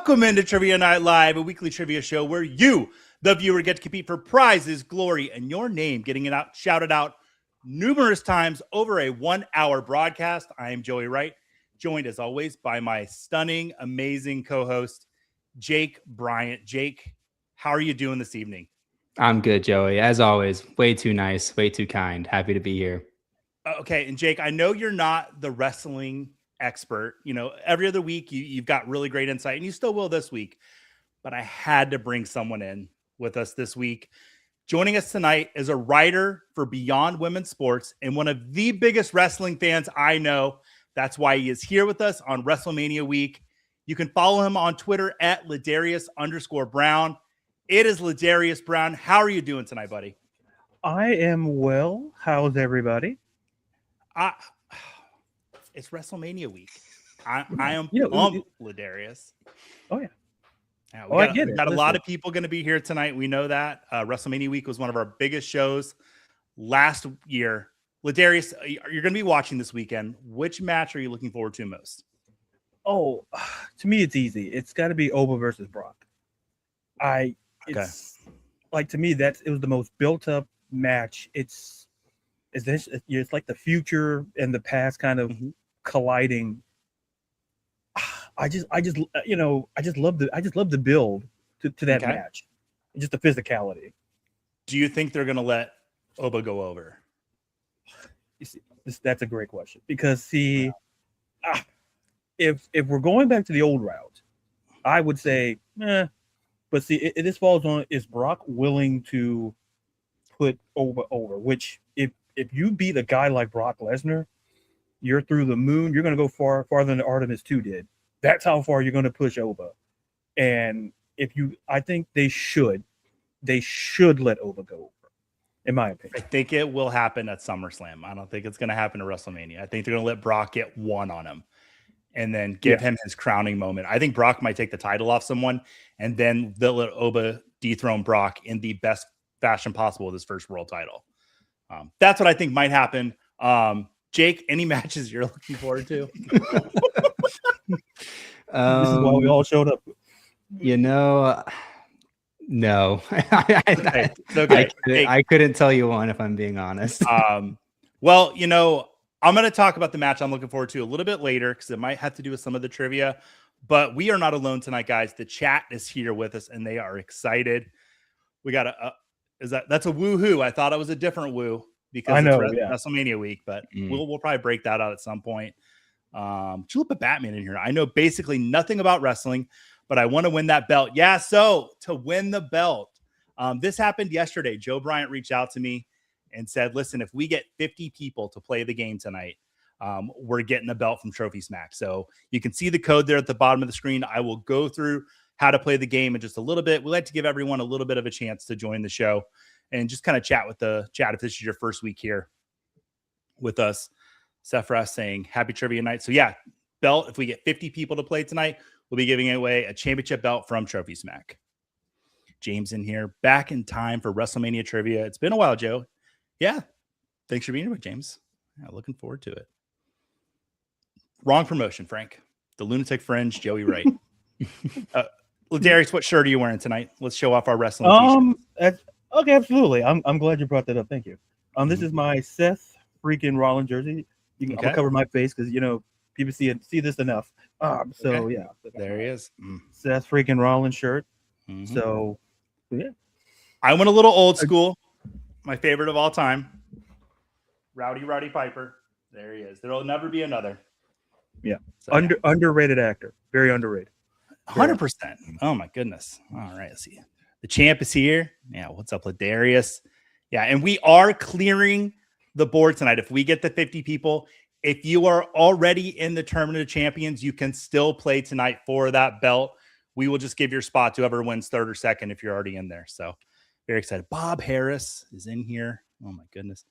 Welcome into Trivia Night Live, a weekly trivia show where you, the viewer, get to compete for prizes, glory, and your name getting it out, shouted out numerous times over a 1-hour broadcast. I am Joey Wright, joined as always by my stunning, amazing co-host, Jake Bryant. Jake, how are you doing this evening? I'm good, Joey. As always, way too nice, way too kind. Happy to be here. Okay, and Jake, I know you're not the wrestling expert. You know, every other week you've got really great insight, and you still will this week. But I had to bring someone in with us this week. Joining us tonight is a writer for Beyond Women's Sports and one of the biggest wrestling fans I know. That's why he is here with us on WrestleMania week. You can follow him on Twitter at Ladarius_Brown. It is Ladarius Brown. How are you doing tonight, buddy? I am well. How's everybody? It's WrestleMania week. I am pumped, Ladarius. Oh, yeah. I get it. Got a lot of people going to be here tonight. We know that. WrestleMania week was one of our biggest shows last year. Ladarius, you're going to be watching this weekend. Which match are you looking forward to most? Oh, to me, it's easy. It's got to be Oba versus Brock. It's like, to me, it was the most built up match. It's like the future and the past kind of colliding. I just love the build to that match, just the physicality. Do you think they're going to let Oba go over? You see, that's a great question, because if we're going back to the old route, I would say, but see, this falls on, is Brock willing to put Oba over? Which if you beat a guy like Brock Lesnar, you're through the moon. You're going to go farther than Artemis 2 did. That's how far you're going to push Oba. And I think they should let Oba go over, in my opinion. I think it will happen at SummerSlam. I don't think it's going to happen at WrestleMania. I think they're going to let Brock get one on him and then give him his crowning moment. I think Brock might take the title off someone, and then they'll let Oba dethrone Brock in the best fashion possible with his first world title. That's what I think might happen. Jake, any matches you're looking forward to? This is why we all showed up. No. I couldn't tell you one, if I'm being honest. Well, I'm going to talk about the match I'm looking forward to a little bit later, because it might have to do with some of the trivia. But we are not alone tonight, guys. The chat is here with us, and they are excited. We got that's a woohoo. I thought it was a different woo, because it's WrestleMania week, but we'll probably break that out at some point. Chalupa Batman in here. I know basically nothing about wrestling, but I want to win that belt. Yeah, so to win the belt, this happened yesterday. Joe Bryant reached out to me and said, listen, if we get 50 people to play the game tonight, we're getting a belt from Trophy Smack. So you can see the code there at the bottom of the screen. I will go through how to play the game in just a little bit. We like to give everyone a little bit of a chance to join the show and just kind of chat with the chat if this is your first week here with us. Sephiroth saying happy trivia night. So yeah, belt. If we get 50 people to play tonight, we'll be giving away a championship belt from Trophy Smack. James in here, back in time for WrestleMania trivia. It's been a while, Joe. Yeah. Thanks for being here, James. Yeah, looking forward to it. Wrong promotion, Frank. The Lunatic Fringe, Joey Wright. Ladarius, what shirt are you wearing tonight? Let's show off our wrestling t-shirts. Okay, absolutely. I'm glad you brought that up. Thank you. This is my Seth freaking Rollins jersey. I'll cover my face because people see this enough. So yeah, there he is. Seth freaking Rollins shirt. So yeah, I went a little old school. My favorite of all time, Roddy Piper. There he is. There will never be another. Yeah, so, underrated actor. Very underrated. 100%. Oh my goodness. All right, let's see. The champ is here. Yeah, what's up, Ladarius? Yeah, and we are clearing the board tonight. If we get the 50 people, if you are already in the Tournament of Champions, you can still play tonight for that belt. We will just give your spot to whoever wins third or second if you're already in there. So very excited. Bob Harris is in here. Oh my goodness.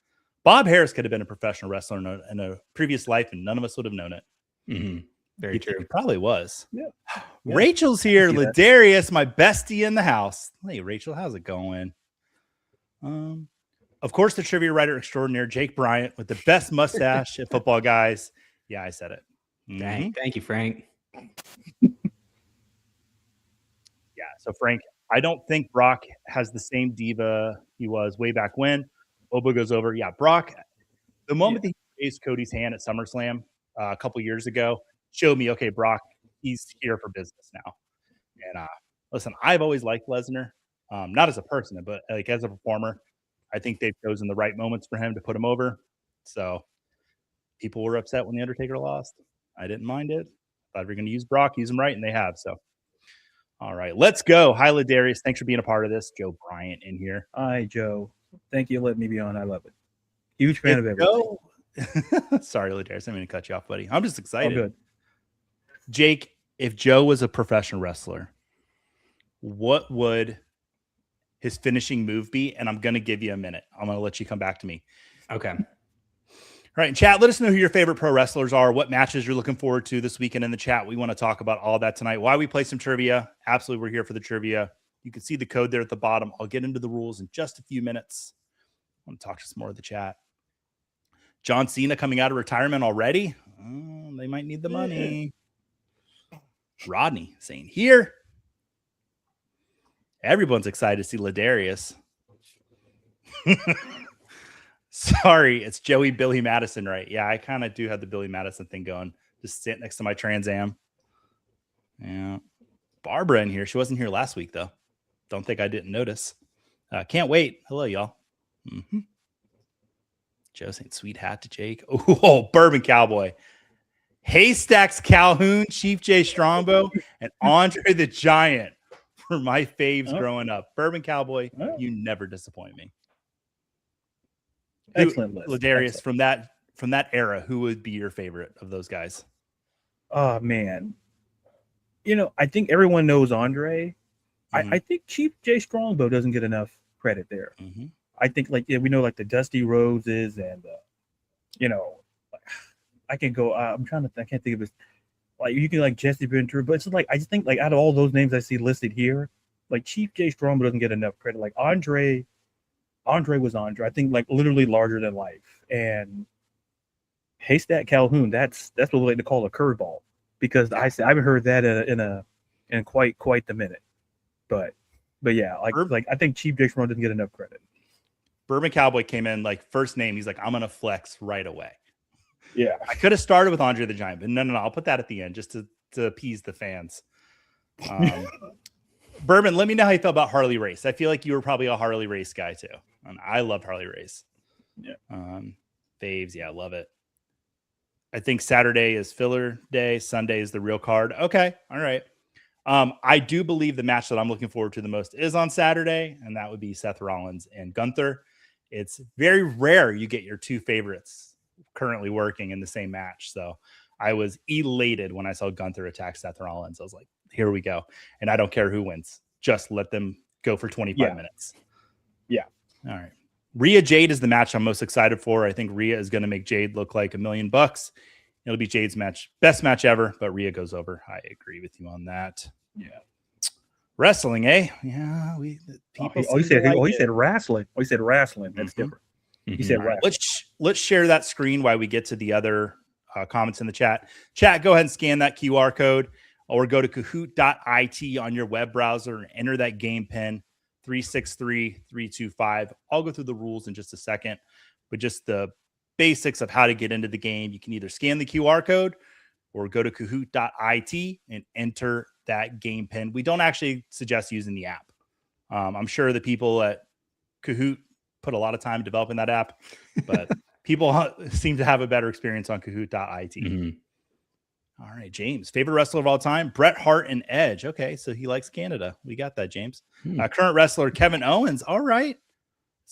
Bob Harris could have been a professional wrestler in a previous life, and none of us would have known it. Very true. He probably was. Yeah. Rachel's here. Ladarius, my bestie in the house. Hey, Rachel, how's it going? Of course, the trivia writer extraordinaire, Jake Bryant, with the best mustache at Football Guys. Yeah, I said it. Thank you, Frank. So Frank, I don't think Brock has the same diva he was way back when. Oba goes over. Yeah, Brock. The moment that he raised Cody's hand at SummerSlam a couple years ago showed me, okay, Brock, he's here for business now. And listen, I've always liked Lesnar, not as a person, but like as a performer. I think they've chosen the right moments for him to put him over. So people were upset when the Undertaker lost. I didn't mind it. Thought we were going to use Brock, use him right, and they have. So, all right, let's go. Hi, Ladarius. Thanks for being a part of this. Joe Bryant in here. Hi, Joe. Thank you for letting me be on. I love it. Huge fan of everything. Sorry, Ladarius. I'm going to cut you off, buddy. I'm just excited. Oh, good. Jake, if Joe was a professional wrestler, what would his finishing move be? And I'm going to give you a minute. I'm going to let you come back to me. Okay. All right, in chat, let us know who your favorite pro wrestlers are, what matches you're looking forward to this weekend in the chat. We want to talk about all that tonight. Why we play some trivia. Absolutely, we're here for the trivia. You can see the code there at the bottom. I'll get into the rules in just a few minutes. I want to talk to some more of the chat. John Cena coming out of retirement already? Oh, they might need the money. Rodney saying here. Everyone's excited to see Ladarius. Sorry, it's Joey Billy Madison, right? Yeah, I kind of do have the Billy Madison thing going. Just sit next to my Trans Am. Yeah. Barbara in here. She wasn't here last week, though. Don't think I didn't notice. Can't wait. Hello, y'all. Mm-hmm. Joe saying sweet hat to Jake. Oh, Bourbon Cowboy. Haystacks Calhoun, Chief J Strongbow, and Andre the Giant were my faves growing up. Bourbon Cowboy, you never disappoint me. Excellent list. Ladarius, Excellent. from that era, who would be your favorite of those guys? Oh, man. I think everyone knows Andre. Mm-hmm. I think Chief J Strongbow doesn't get enough credit there. Mm-hmm. I think we know the Dusty Roses and I can go. I'm trying to. I can't think of his. You can Jesse Ventura, but it's I just think out of all those names I see listed here, Chief J Strongbow doesn't get enough credit. Andre was Andre. I think literally larger than life. And Haystack Calhoun, that's what we like to call a curveball, because I haven't heard that in quite the minute. But yeah, I think Chief J Strongbow doesn't get enough credit. Bourbon Cowboy came in first name. He's I'm gonna flex right away. Yeah, I could have started with Andre the Giant, but no. I'll put that at the end just to appease the fans. Bourbon, let me know how you felt about Harley Race. I feel like you were probably a Harley Race guy too. And I loved Harley Race. Yeah. Faves, yeah, love it. I think Saturday is filler day. Sunday is the real card. Okay, all right. I do believe the match that I'm looking forward to the most is on Saturday, and that would be Seth Rollins and Gunther. It's very rare you get your two favorites currently working in the same match. So I was elated when I saw Gunther attack Seth Rollins. I was like, here we go. And I don't care who wins. Just let them go for 25 minutes. Yeah. All right. Rhea Jade is the match I'm most excited for. I think Rhea is going to make Jade look like $1 million. It'll be Jade's best match ever, but Rhea goes over. I agree with you on that. Yeah. Wrestling, eh? Yeah. He said wrestling. Oh, he said wrestling. That's different. He said wrestling. Let's share that screen while we get to the other comments in the chat. Chat, go ahead and scan that QR code, or go to Kahoot.it on your web browser and enter that game pin 363325. I'll go through the rules in just a second, but just the basics of how to get into the game. You can either scan the QR code or go to Kahoot.it and enter that game pin. We don't actually suggest using the app. I'm sure the people at Kahoot put a lot of time developing that app, but people seem to have a better experience on Kahoot.it. Mm-hmm. All right, James, favorite wrestler of all time, Bret Hart and Edge. Okay, so he likes Canada. We got that, James. Current wrestler, Kevin Owens. All right.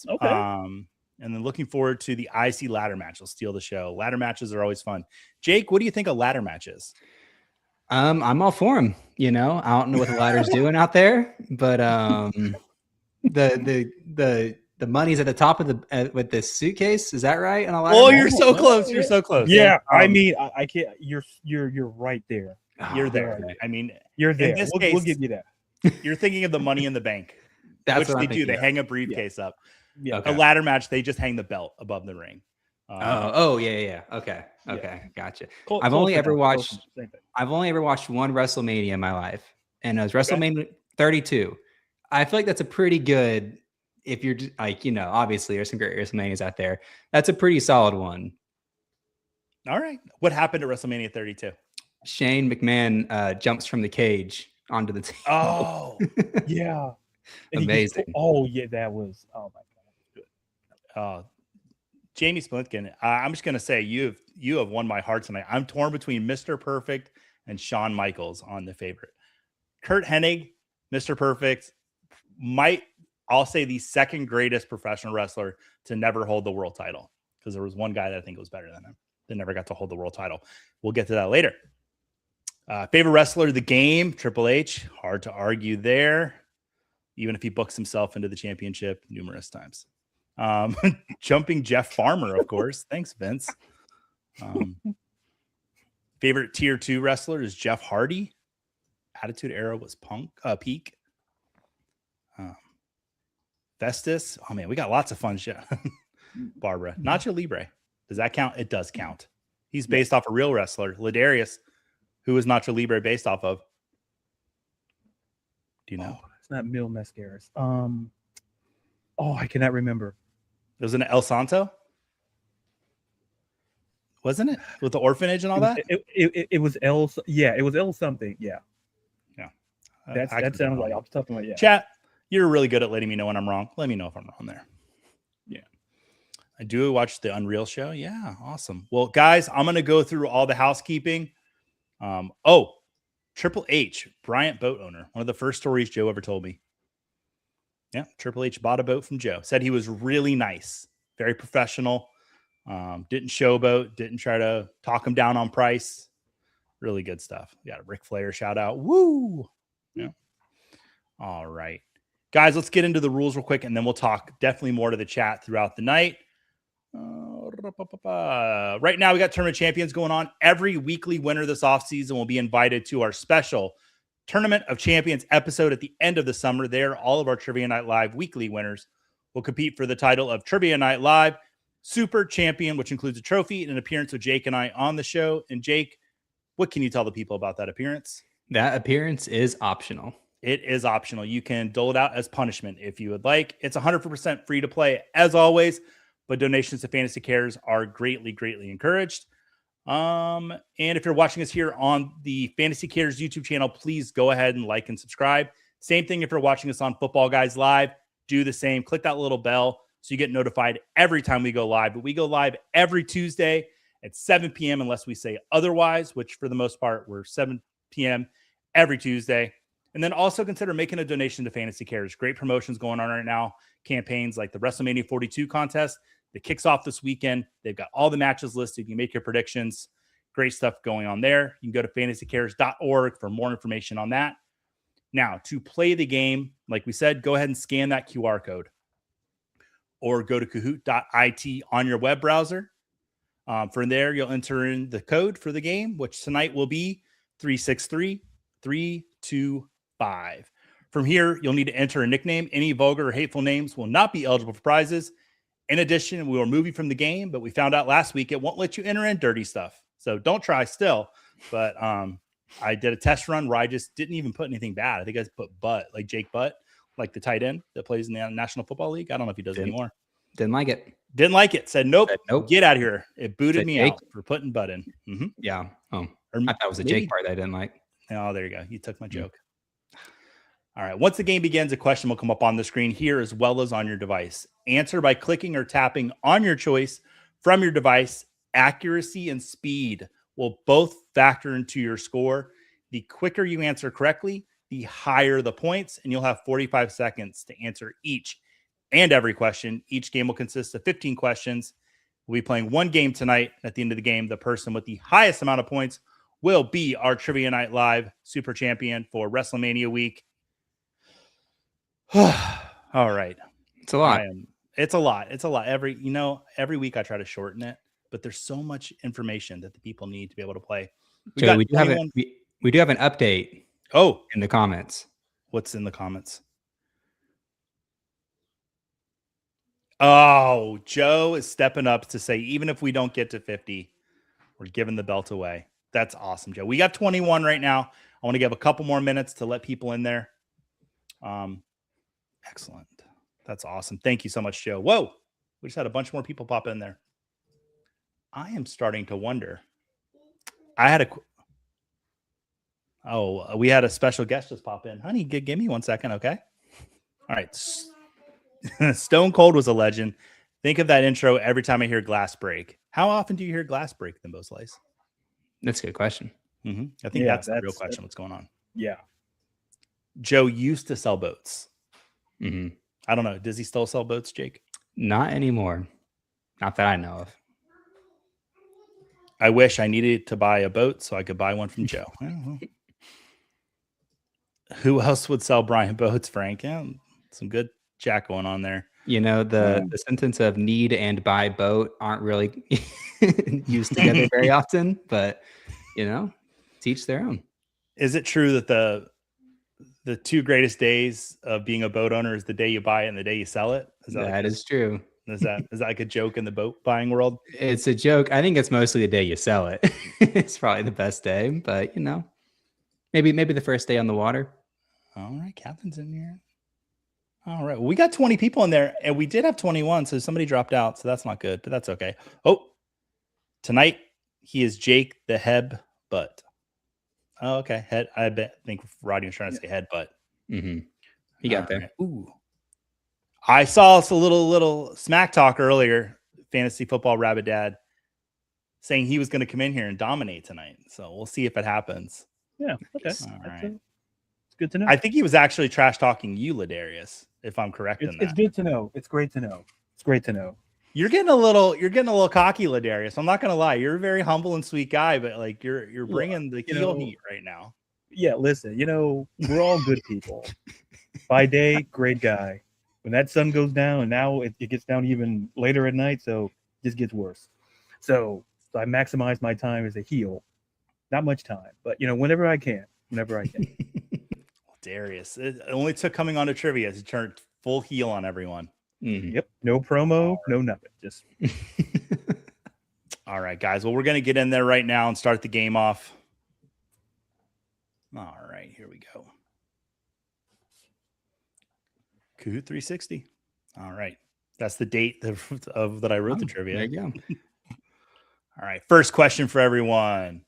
Okay. And then looking forward to the IC ladder match. Will steal the show. Ladder matches are always fun. Jake, what do you think a ladder match is? I'm all for him. I don't know what the ladder's doing out there, but the money's at the top of the with the suitcase. Is that right? Oh, you're so close. You're so close. Yeah, I mean, I can't. You're right there. You're there. I mean, you're there. In this we'll, case, we'll give you that. You're thinking of the Money in the Bank, That's which what they do. They hang a briefcase up. Yeah. Okay. A ladder match, they just hang the belt above the ring. Yeah. Okay. Gotcha. I've only ever watched one WrestleMania in my life, and it was WrestleMania 32. I feel like that's a pretty good, if you're like, obviously there's some great WrestleManias out there. That's a pretty solid one. All right. What happened at WrestleMania 32? Shane McMahon jumps from the cage onto the table. Oh, yeah. And Amazing. That was, oh my God. Jamie Splitkin, I'm just going to say you have won my heart tonight. I'm torn between Mr. Perfect and Shawn Michaels on the favorite. Kurt Hennig, Mr. Perfect, I'll say the second greatest professional wrestler to never hold the world title, because there was one guy that I think was better than him that never got to hold the world title. We'll get to that later. Favorite wrestler of the game, Triple H. Hard to argue there, even if he books himself into the championship numerous times. Jumping Jeff Farmer, of course. Thanks, Vince. Favorite tier 2 wrestler is Jeff Hardy. Attitude Era was peak. Festus. Oh man, we got lots of fun shit. Barbara. Nacho Libre. Does that count? It does count. He's based off a real wrestler. Ladarius. Who is Nacho Libre based off of? Do you know? It's not Mil Mascaras. I cannot remember. It was an El Santo? Wasn't it? With the orphanage and all that? It was El. Yeah, it was El something. Yeah. Yeah. That sounds like off the top of my head. Chat, you're really good at letting me know when I'm wrong. Let me know if I'm wrong there. Yeah. I do watch the Unreal show. Yeah. Awesome. Well, guys, I'm going to go through all the housekeeping. Triple H, Bryant boat owner. One of the first stories Joe ever told me. Yeah. Triple H bought a boat from Joe. Said he was really nice, very professional. Didn't showboat, didn't try to talk him down on price. Really good stuff. We got a Ric Flair shout out. Woo. Yeah. All right, guys, let's get into the rules real quick, and then we'll talk definitely more to the chat throughout the night. Right now, we got Tournament Champions going on. Every weekly winner this offseason will be invited to our special Tournament of Champions episode at the end of the summer. There, all of our Trivia Night Live weekly winners will compete for the title of Trivia Night Live Super Champion, which includes a trophy and an appearance with Jake and I on the show. And Jake, what can you tell the people about that appearance? That appearance is optional. It is optional. You can dole it out as punishment if you would like. It's 100% free to play as always, but donations to Fantasy Cares are greatly, greatly encouraged. And if you're watching us here on the Fantasy Cares YouTube channel, please go ahead and like and subscribe. Same thing if you're watching us on Football Guys Live, do the same. Click that little bell so you get notified every time we go live. But we go live every Tuesday at 7 p.m. unless we say otherwise, which for the most part, we're 7 p.m. every Tuesday. And then also consider making a donation to Fantasy Cares. Great promotions going on right now. Campaigns like the WrestleMania 42 contest that kicks off this weekend. They've got all the matches listed. You can make your predictions. Great stuff going on there. You can go to fantasycares.org for more information on that. Now, to play the game, like we said, go ahead and scan that QR code or go to Kahoot.it on your web browser. From there, you'll enter in the code for the game, which tonight will be 363325. From here, you'll need to enter a nickname. Any vulgar or hateful names will not be eligible for prizes. In addition, we will remove you from the game, but we found out last week it won't let you enter in dirty stuff. So don't try still. But I did a test run where I just didn't even put anything bad. I think I just put Butt, like Jake Butt, like the tight end that plays in the National Football League. I don't know if he does anymore. Didn't like it. Didn't like it. Said nope. Get out of here. It booted Said me Jake. out for putting Butt in. Mm-hmm. Yeah. Oh, Or I thought it was the maybe- Jake part that I didn't like. Oh, there you go. You took my joke. All right. Once the game begins, a question will come up on the screen here as well as on your device. Answer by clicking or tapping on your choice from your device. Accuracy and speed will both factor into your score. The quicker you answer correctly, the higher the points, and you'll have 45 seconds to answer each and every question. Each game will consist of 15 questions. We'll be playing one game tonight. At the end of the game, the person with the highest amount of points will be our Trivia Night Live Super Champion for WrestleMania week. All right. It's a lot. It's a lot. It's a lot. Every week I try to shorten it, but there's so much information that the people need to be able to play. Joey, we do have an update. Oh, In the comments. what's in the comments? Oh, Joe is stepping up to say, even if we don't get to 50, we're giving the belt away. That's awesome, Joe. We got 21 right now. I want to give a couple more minutes to let people in there. Excellent. That's awesome. Thank you so much, Joe. Whoa, we just had a bunch more people pop in there. I am starting to wonder. We had a special guest just pop in. Honey, give me 1 second, okay? All right. Stone Cold was a legend. Think of that intro every time I hear glass break. How often do you hear glass break, Thimbo Slice? That's a good question. I think that's the real question. What's going on? Yeah. Joe used to sell boats. Mm-hmm. I don't know. Does he still sell boats, Jake? Not anymore. Not that I know of. I wish I needed to buy a boat so I could buy one from Joe. Who else would sell Brian boats, Frank? Yeah, some good chat going on there. You know, the sentence of need and buy boat aren't really used together very often, but, teach their own. Is it true that the two greatest days of being a boat owner is the day you buy it and the day you sell it? That is true. Is that like a joke in the boat buying world? It's a joke. I think it's mostly the day you sell it. It's probably the best day, but maybe the first day on the water. All right, Catherine's in here. All right, well, we got 20 people in there, and we did have 21, so somebody dropped out, so that's not good, but that's okay. Oh, tonight he is Jake the Heb Butt. Oh, okay, head. I think Rodney was trying to say head butt. Mm-hmm. He got there. Right. Ooh. I saw us a little smack talk earlier, Fantasy Football Rabbit Dad, saying he was going to come in here and dominate tonight. So we'll see if it happens. Yeah. Okay. All right. It's good to know. I think he was actually trash talking you, Ladarius, if I'm correct in that. It's good to know. It's great to know. It's great to know. You're getting a little cocky, Ladarius. I'm not going to lie. You're a very humble and sweet guy, but like you're bringing the heel heat right now. Yeah. Listen, we're all good people. By day, great guy. When that sun goes down, and now it gets down even later at night, so it just gets worse. So I maximize my time as a heel. Not much time, but whenever I can. Darius, it only took coming on to trivia to turn full heel on everyone. Mm-hmm. Yep, no promo, no nothing. Just all right, guys. Well, we're gonna get in there right now and start the game off. All right, here we go. Kahoot 360. All right. That's the date that I wrote the trivia. There you go. All right. First question for everyone.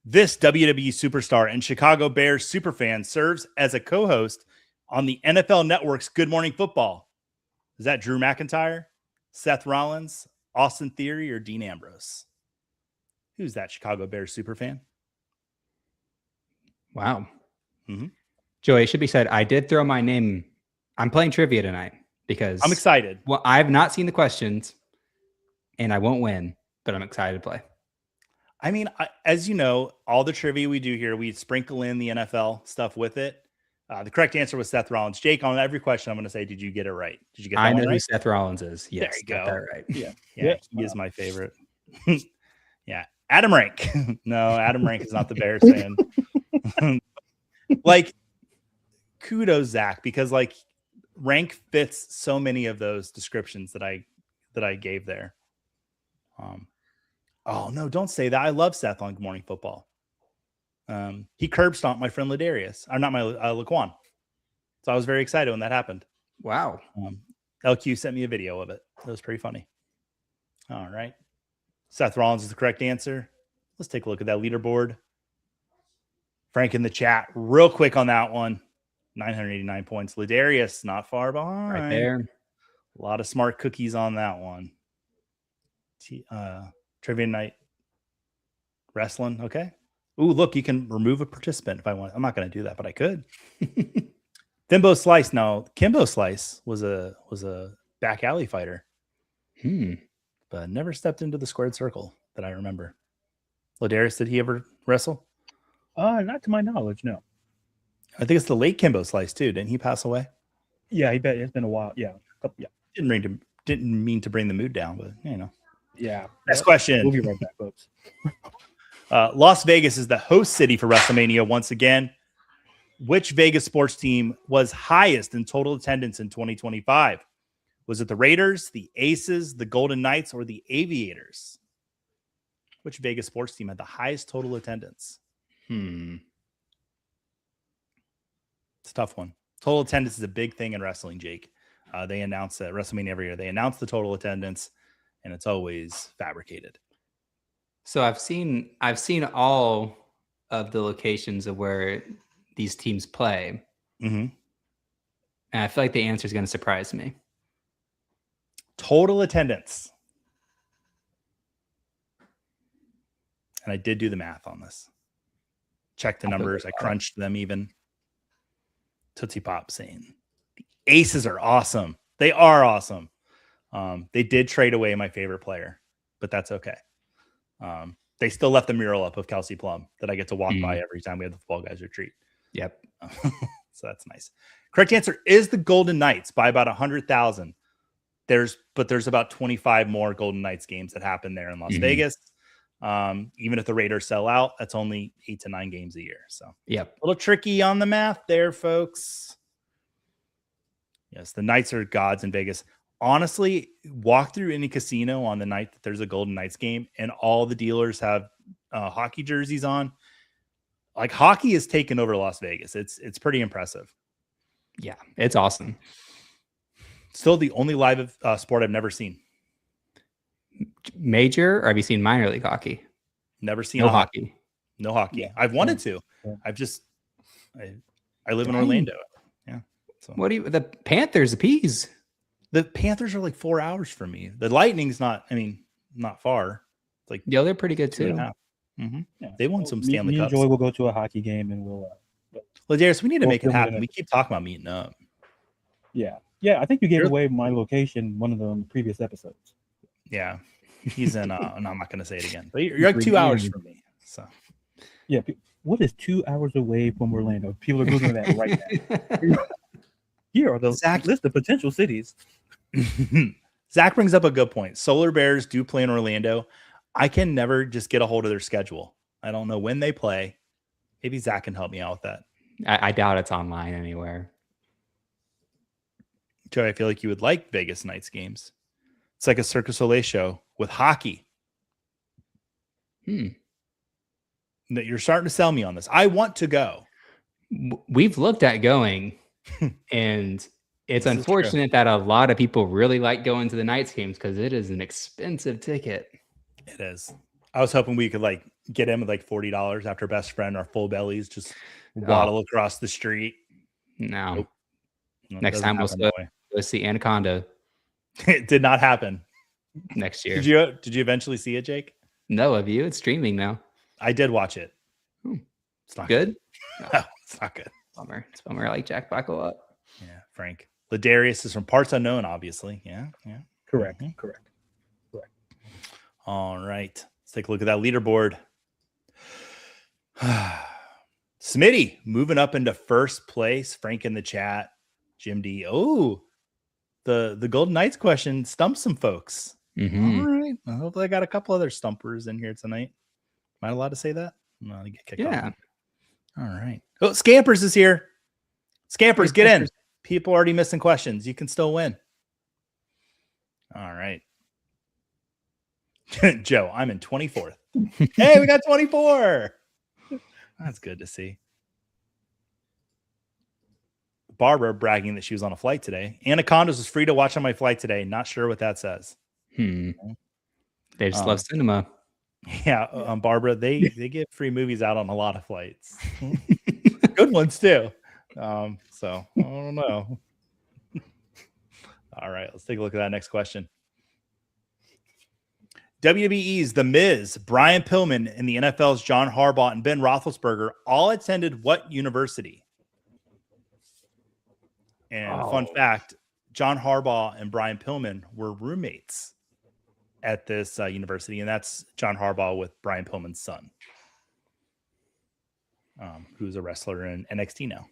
This WWE superstar and Chicago Bears superfan serves as a co-host on the NFL Network's Good Morning Football. Is that Drew McIntyre, Seth Rollins, Austin Theory, or Dean Ambrose? Who's that Chicago Bears superfan? Wow. Mm-hmm. Joey, it should be said, I did throw my name. I'm playing trivia tonight because I'm excited. Well, I've not seen the questions and I won't win, but I'm excited to play. I mean, as you know, all the trivia we do here, we sprinkle in the NFL stuff with it. The correct answer was Seth Rollins. Jake, on every question, I'm going to say, did you get it right? Did you get that I know right? who Seth Rollins is. Yes, there you go. That right. Yeah, he is my favorite. Yeah, Adam Rank. No, Adam Rank is not the Bears fan. Like, kudos, Zach, because like Rank fits so many of those descriptions that I gave there. Oh no, don't say that. I love Seth on Good Morning Football. He curb stomped my friend Ladarius, or not my Laquan. So I was very excited when that happened. Wow. LQ sent me a video of it. It was pretty funny. All right. Seth Rollins is the correct answer. Let's take a look at that leaderboard. Frank in the chat, real quick on that one. 989 points. Ladarius, not far behind. Right there. A lot of smart cookies on that one. Trivia night. Wrestling. Okay. Ooh, look, you can remove a participant if I want. I'm not going to do that, but I could. Thimbo Slice. No, Kimbo Slice was a back alley fighter. But never stepped into the squared circle that I remember. Ladarius, did he ever wrestle? Not to my knowledge, no. I think it's the late Kimbo Slice too. Didn't he pass away? Yeah, he bet it's been a while. Yeah. Didn't mean to bring the mood down, but Yeah. Next question. We'll be right back, folks. Las Vegas is the host city for WrestleMania once again. Which Vegas sports team was highest in total attendance in 2025? Was it the Raiders, the Aces, the Golden Knights, or the Aviators? Which Vegas sports team had the highest total attendance? It's a tough one. Total attendance is a big thing in wrestling, Jake. They announce at WrestleMania every year. They announce the total attendance, and it's always fabricated. So I've seen all of the locations of where these teams play, Mm-hmm. and I feel like the answer is going to surprise me. Total attendance. And I did do the math on this. Check the numbers. I crunched them even. Tootsie Pop saying the Aces are awesome. They are awesome. They did trade away my favorite player, but that's okay. They still left the mural up of Kelsey Plum that I get to walk by every time we have the Football Guys retreat. Yep. So that's nice. Correct answer is the Golden Knights by about 100,000. There's about 25 more Golden Knights games that happen there in Las Vegas. Even if the Raiders sell out, that's only 8 to 9 games a year. So yep, a little tricky on the math there, folks. Yes, the Knights are gods in Vegas. Honestly, walk through any casino on the night that there's a Golden Knights game and all the dealers have hockey jerseys on. Like hockey is taken over Las Vegas. It's pretty impressive. Yeah, it's awesome. Still the only live sport I've never seen. Major, or have you seen minor league hockey? Never seen no hockey. No hockey. Yeah. I've wanted to. Yeah. I live in Orlando. Yeah. So what do you? The Panthers, the Peas. The Panthers are like 4 hours from me. The Lightning's not far. It's like they're pretty good too. Mm-hmm. Yeah. They won some Stanley Cups. Me and Joey will go to a hockey game and we'll. Ladarius, we need to make it happen. We keep talking about meeting up. Yeah. I think you gave away my location one of the previous episodes. Yeah, he's in. I'm not going to say it again. But you're like 2 hours from me. So. Yeah. What is 2 hours away from Orlando? People are Googling that right now. Here are the list of potential cities. Zach brings up a good point. Solar Bears do play in Orlando. I can never just get a hold of their schedule. I don't know when they play. Maybe Zach can help me out with that. I doubt it's online anywhere. Joey, I feel like you would like Vegas Knights games. It's like a Cirque du Soleil show with hockey. You're starting to sell me on this. I want to go. We've looked at going, and it's unfortunate that a lot of people really like going to the Knights games because it is an expensive ticket. It is. I was hoping we could like get in with like $40 after Best Friend, our full bellies just waddle across the street. No. Nope. Next time we'll go see Anaconda. It did not happen. Next year. Did you eventually see it, Jake? No, have you? It's streaming now. I did watch it. It's not good. No, it's not good. Bummer. It's bummer. I like Jack Black a lot. Yeah, Frank. Ladarius is from Parts Unknown, obviously. Yeah. Correct. Mm-hmm. Correct. All right. Let's take a look at that leaderboard. Smitty moving up into first place. Frank in the chat. Jim D. Oh, the Golden Knights question stumped some folks. Mm-hmm. All right. I hope I got a couple other stumpers in here tonight. Am I allowed to say that? No, I get kicked off. All right. Oh, Scampers is here. Scampers, get in. People already missing questions. You can still win. All right. Joe, I'm in 24th. Hey, we got 24. That's good to see. Barbara bragging that she was on a flight today. Anacondas was free to watch on my flight today. Not sure what that says. They just love cinema. Yeah, Barbara, they get free movies out on a lot of flights. Good ones too. So I don't know. All right, let's take a look at that next question. WWE's The Miz, Brian Pillman, and the NFL's John Harbaugh and Ben Roethlisberger all attended what university? And fun fact, John Harbaugh and Brian Pillman were roommates at this university, and that's John Harbaugh with Brian Pillman's son, who's a wrestler in NXT now.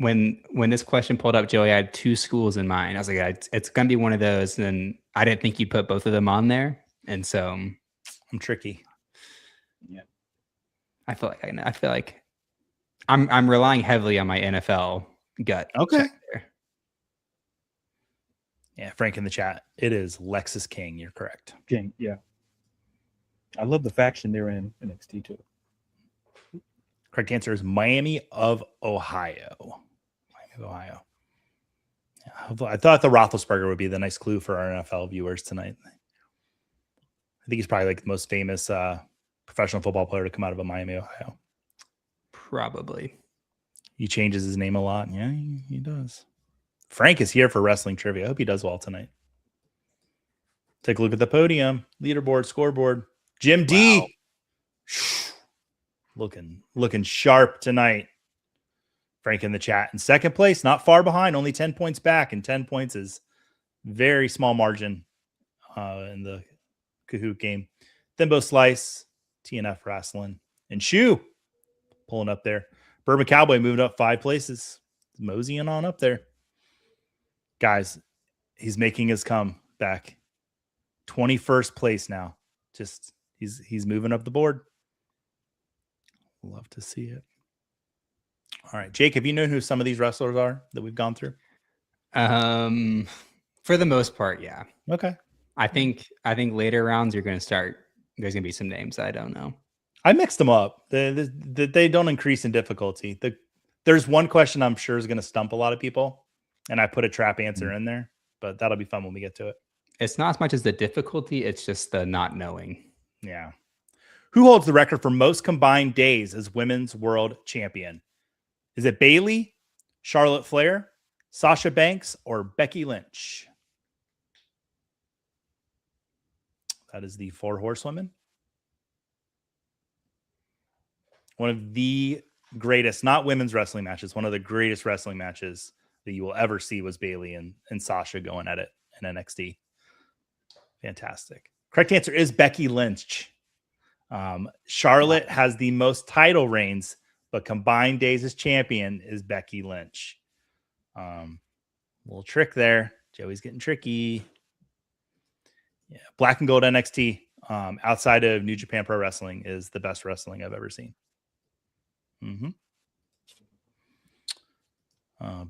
When this question pulled up, Joey, I had two schools in mind. I was like, it's going to be one of those, and I didn't think you'd put both of them on there, and so I'm tricky. Yeah, I feel like I'm relying heavily on my NFL gut. Okay. Yeah, Frank in the chat. It is Lexus King. You're correct. King. Yeah. I love the faction they're in NXT too. Correct answer is Miami of Ohio. Miami of Ohio. Yeah, I thought the Roethlisberger would be the nice clue for our NFL viewers tonight. I think he's probably like the most famous professional football player to come out of Miami, Ohio. Probably. He changes his name a lot. Yeah, he does. Frank is here for wrestling trivia. I hope he does well tonight. Take a look at the podium, leaderboard, scoreboard. Jim D. Looking sharp tonight. Frank in the chat in second place, not far behind, only 10 points back, and 10 points is very small margin in the Kahoot game. Thimbo Slice, TNF Wrestling, and Shoe pulling up there. Bourbon Cowboy moved up 5 places. Moseying on up there. Guys, he's making his comeback. 21st place now. Just he's moving up the board. Love to see it. All right, Jake, have you known who some of these wrestlers are that we've gone through? For the most part, yeah. Okay. I think later rounds you're going to start. There's going to be some names I don't know. I mixed them up. They don't increase in difficulty. There's one question I'm sure is going to stump a lot of people, and I put a trap answer in there, but that'll be fun when we get to it. It's not as much as the difficulty; it's just the not knowing. Yeah. Who holds the record for most combined days as women's world champion? Is it Bayley, Charlotte Flair, Sasha Banks, or Becky Lynch? That is the 4 horsewomen. One of the greatest, not women's wrestling matches, one of the greatest wrestling matches that you will ever see was Bayley and Sasha going at it in NXT. Fantastic. Correct answer is Becky Lynch. Charlotte has the most title reigns, but combined days as champion is Becky Lynch. Little trick there. Joey's getting tricky. Yeah, Black and Gold NXT outside of New Japan Pro Wrestling is the best wrestling I've ever seen.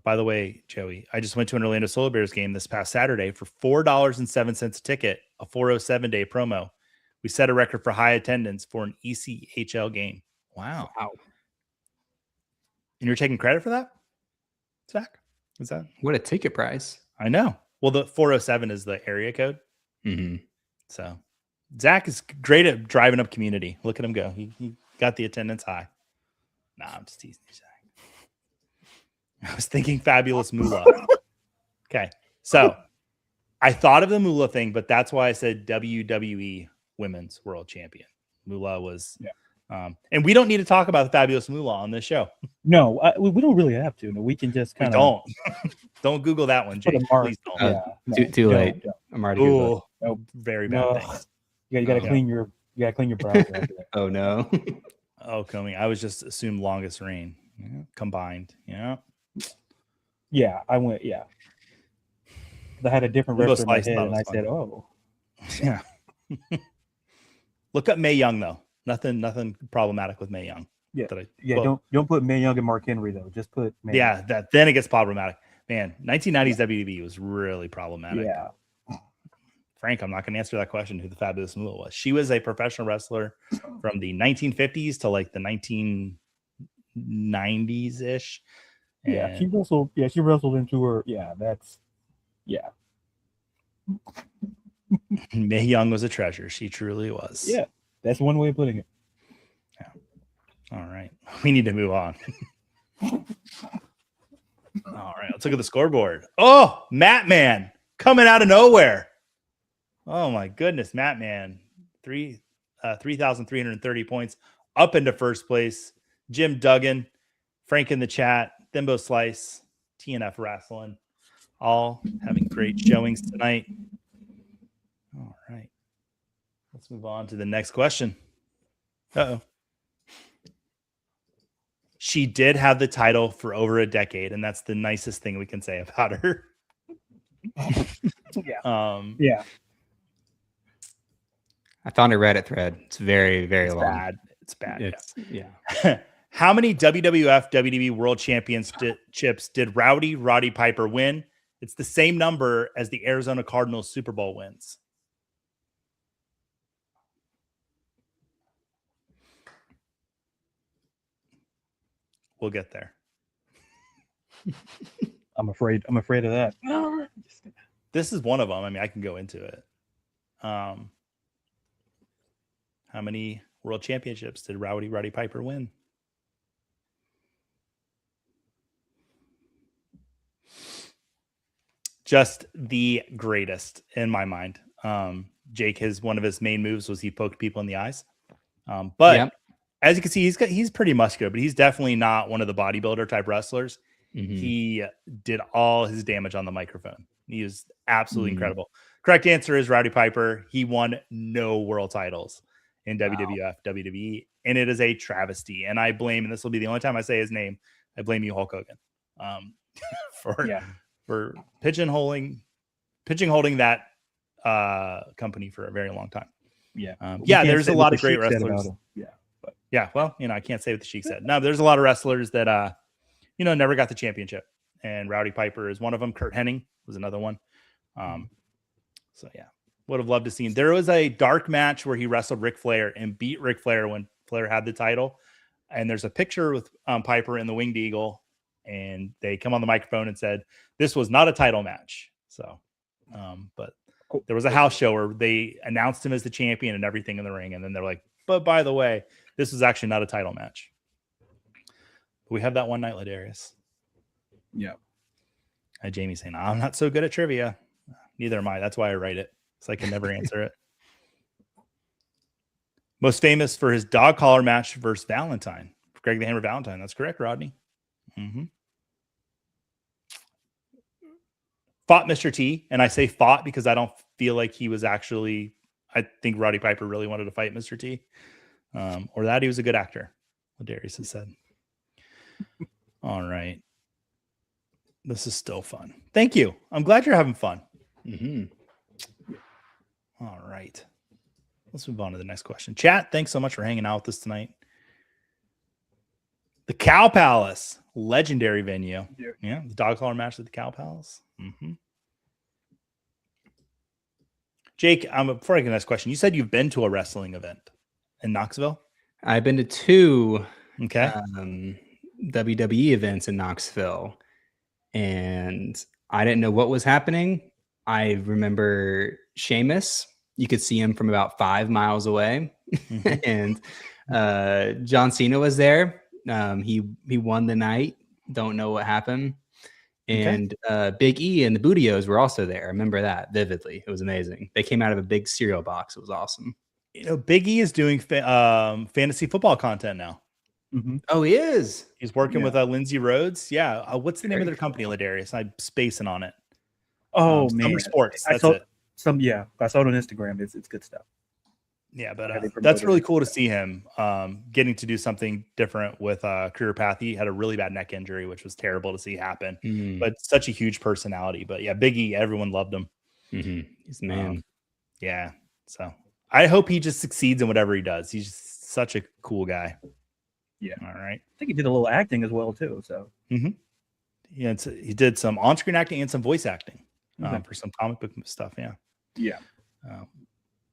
By the way, Joey, I just went to an Orlando Solar Bears game this past Saturday for $4.07 a ticket, a 407 day promo. We set a record for high attendance for an ECHL game. Wow. And you're taking credit for that, Zach? Is that what a ticket price? I know. Well, the 407 is the area code. So Zach is great at driving up community. Look at him go. He got the attendance high. Nah, I'm just teasing you, Zach. I was thinking Fabulous Moolah. Okay. So I thought of the Moolah thing, but that's why I said WWE Women's World Champion. Moolah was, and we don't need to talk about the Fabulous Moolah on this show. No, we don't really have to. No, we can just kind of don't Google that one, Jake. Please don't. Too late. I'm already Googling. No, very bad things. You got to clean your browser. Oh no. Oh, coming. I was just assumed longest reign combined. Yeah, I went. Yeah, I had a different wrestler in my head, and I said, "Oh, yeah." Look up Mae Young though. Nothing problematic with Mae Young. Don't put Mae Young and Mark Henry though. Just put Mae Young. Then it gets problematic. Man, 1990s WWE was really problematic. Yeah. Frank, I'm not going to answer that question who the Fabulous Moolah was. She was a professional wrestler from the 1950s to like the 1990s ish. Yeah, she wrestled. Yeah, she wrestled into her. Yeah, that's. Yeah. Mae Young was a treasure. She truly was. Yeah, that's one way of putting it. Yeah. All right, we need to move on. All right, let's look at the scoreboard. Oh, Matt Man coming out of nowhere. Oh my goodness, Matt Man, 3,330 points up into first place. Jim Duggan, Frank in the chat, Thimbo Slice, TNF Wrestling, all having great showings tonight. All right, let's move on to the next question. She did have the title for over a decade, and that's the nicest thing we can say about her. Yeah. I found a Reddit thread. It's very, very long. It's bad. Yeah. How many WWF WWE World Championships did Roddy Piper win? It's the same number as the Arizona Cardinals Super Bowl wins. We'll get there. I'm afraid of that. This is one of them. I mean, I can go into it. How many world championships did Roddy Piper win? Just the greatest in my mind. Jake, one of his main moves was he poked people in the eyes. But as you can see, he's pretty muscular, but he's definitely not one of the bodybuilder type wrestlers. Mm-hmm. He did all his damage on the microphone. He was absolutely incredible. Correct answer is Roddy Piper. He won no world titles in WWF, WWE, and it is a travesty. And I blame, and this will be the only time I say his name, I blame you, Hulk Hogan, for pigeonholing that company for a very long time. There's a lot of great wrestlers. Well, I can't say what the Sheik said. No, there's a lot of wrestlers that never got the championship, and Roddy Piper is one of them. Kurt Hennig was another one. Would have loved to see him. There was a dark match where he wrestled Ric Flair and beat Ric Flair when Flair had the title, and there's a picture with Piper and the Winged Eagle, and they come on the microphone and said this was not a title match. So, but there was a house show where they announced him as the champion and everything in the ring, and then they're like, but by the way, this was actually not a title match. We have that one night, Ladarius. Yeah. Jamie saying, I'm not so good at trivia. Neither am I. That's why I write it. So I can never answer it. Most famous for his dog collar match versus Valentine. Greg the Hammer Valentine. That's correct, Rodney. Mm-hmm. Fought Mr. T. And I say fought because I don't feel like he was actually, I think Roddy Piper really wanted to fight Mr. T. Or that he was a good actor. Ladarius has said. All right. This is still fun. Thank you. I'm glad you're having fun. Mm-hmm. All right. Let's move on to the next question. Chat, thanks so much for hanging out with us tonight. The Cow Palace, legendary venue. Yeah, the dog collar match at the Cow Palace. Mm-hmm. Jake, before I get the next question, you said you've been to a wrestling event in Knoxville? I've been to 2 WWE events in Knoxville, and I didn't know what was happening. I remember Sheamus. You could see him from about 5 miles away. Mm-hmm. And John Cena was there. He won the night. Don't know what happened. And Big E and the Bootios were also there. I remember that vividly. It was amazing. They came out of a big cereal box. It was awesome. Big E is doing fantasy football content now. Mm-hmm. Oh, he is? He's working with Lindsay Rhodes. Yeah. What's the name of their company, Ladarius? I'm spacing on it. Oh, man. Summer Sports. That's I saw it on Instagram. It's good stuff. Yeah, but that's really cool to see him getting to do something different with career path. He had a really bad neck injury, which was terrible to see happen, but such a huge personality. But yeah, Big E, everyone loved him. Mm-hmm. He's the man. Yeah. So I hope he just succeeds in whatever he does. He's just such a cool guy. Yeah. All right. I think he did a little acting as well, too. So yeah, he did some on-screen acting and some voice acting for some comic book stuff. Yeah. Yeah.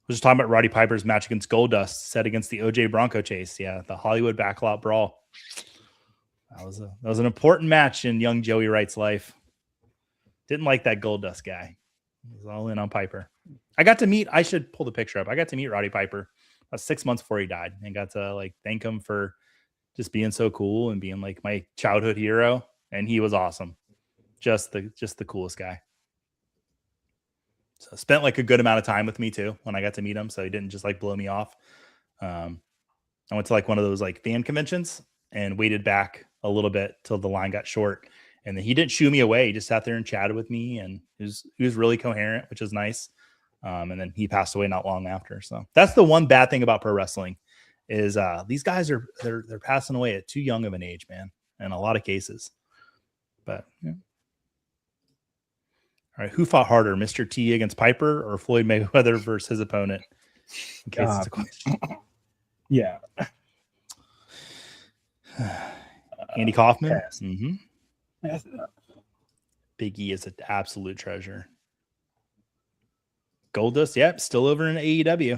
We're just talking about Roddy Piper's match against Goldust set against the OJ Bronco chase. Yeah, the Hollywood backlot brawl. That was an important match in young Joey Wright's life. Didn't like that Goldust guy. He was all in on Piper. I should pull the picture up. I got to meet Roddy Piper 6 months before he died and got to thank him for just being so cool and being my childhood hero. And he was awesome. Just the coolest guy. So spent a good amount of time with me too when I got to meet him. So he didn't just blow me off. I went to one of those fan conventions and waited back a little bit till the line got short. And then he didn't shoo me away. He just sat there and chatted with me, and he was really coherent, which is nice. And then he passed away not long after. So that's the one bad thing about pro wrestling is these guys they're passing away at too young of an age, man, in a lot of cases. But yeah. All right, who fought harder, Mr. T against Piper or Floyd Mayweather versus his opponent? In case it's a question. Yeah. Andy Kaufman. Mm-hmm. Big E is an absolute treasure. Goldust, yep, still over in AEW.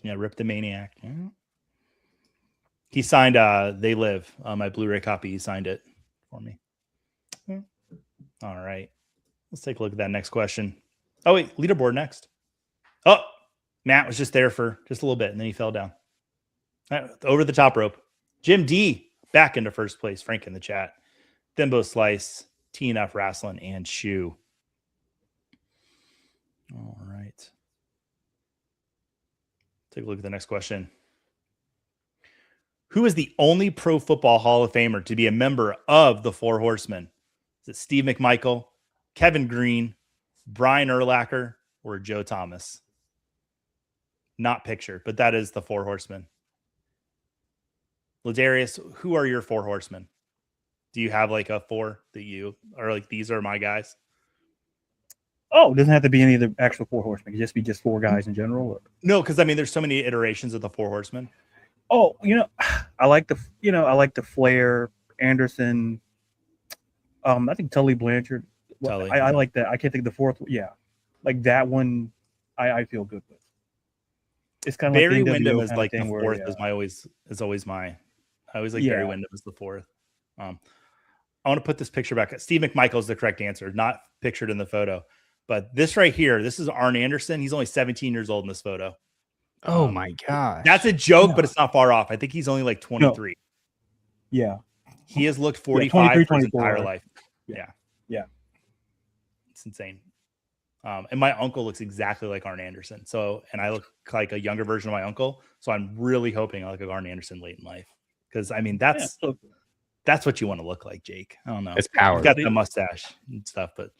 Yeah, Rip the Maniac. Yeah. He signed They Live, my Blu-ray copy. He signed it for me. All right. Let's take a look at that next question. Oh, wait, leaderboard next. Oh, Matt was just there for just a little bit, and then he fell down. All right, over the top rope. Jim D back into first place. Frank in the chat. Thimbo Slice, TNF Wrestling, and Shoe. All right. Take a look at the next question. Who is the only Pro Football Hall of Famer to be a member of the Four Horsemen? Is it Steve McMichael, Kevin Green, Brian Urlacher, or Joe Thomas? Not pictured, but that is the Four Horsemen. Ladarius, who are your Four Horsemen? Do you have like a four that you are like, these are my guys? Oh, it doesn't have to be any of the actual Four Horsemen. It could just be just four guys in general. Or... No, because I mean, there's so many iterations of the Four Horsemen. Oh, I like the Flair, Anderson. I think Tully Blanchard. Tully. I like that. I can't think of the fourth. Yeah, like that one. I feel good with. It's kind of Barry like Windham is like the fourth. Is always my. I always like Barry Windham as the fourth. I want to put this picture back. Steve McMichael is the correct answer, not pictured in the photo. But this right here, this is Arn Anderson. He's only 17 years old in this photo. Oh my gosh. That's a joke, but it's not far off. I think he's only like 23. No. Yeah. He has looked 45 for his entire life. Yeah. It's insane. And my uncle looks exactly like Arn Anderson. So, and I look like a younger version of my uncle. So I'm really hoping I look like Arn Anderson late in life. Because I mean, that's what you want to look like, Jake. I don't know. It's power. You've got the mustache and stuff, but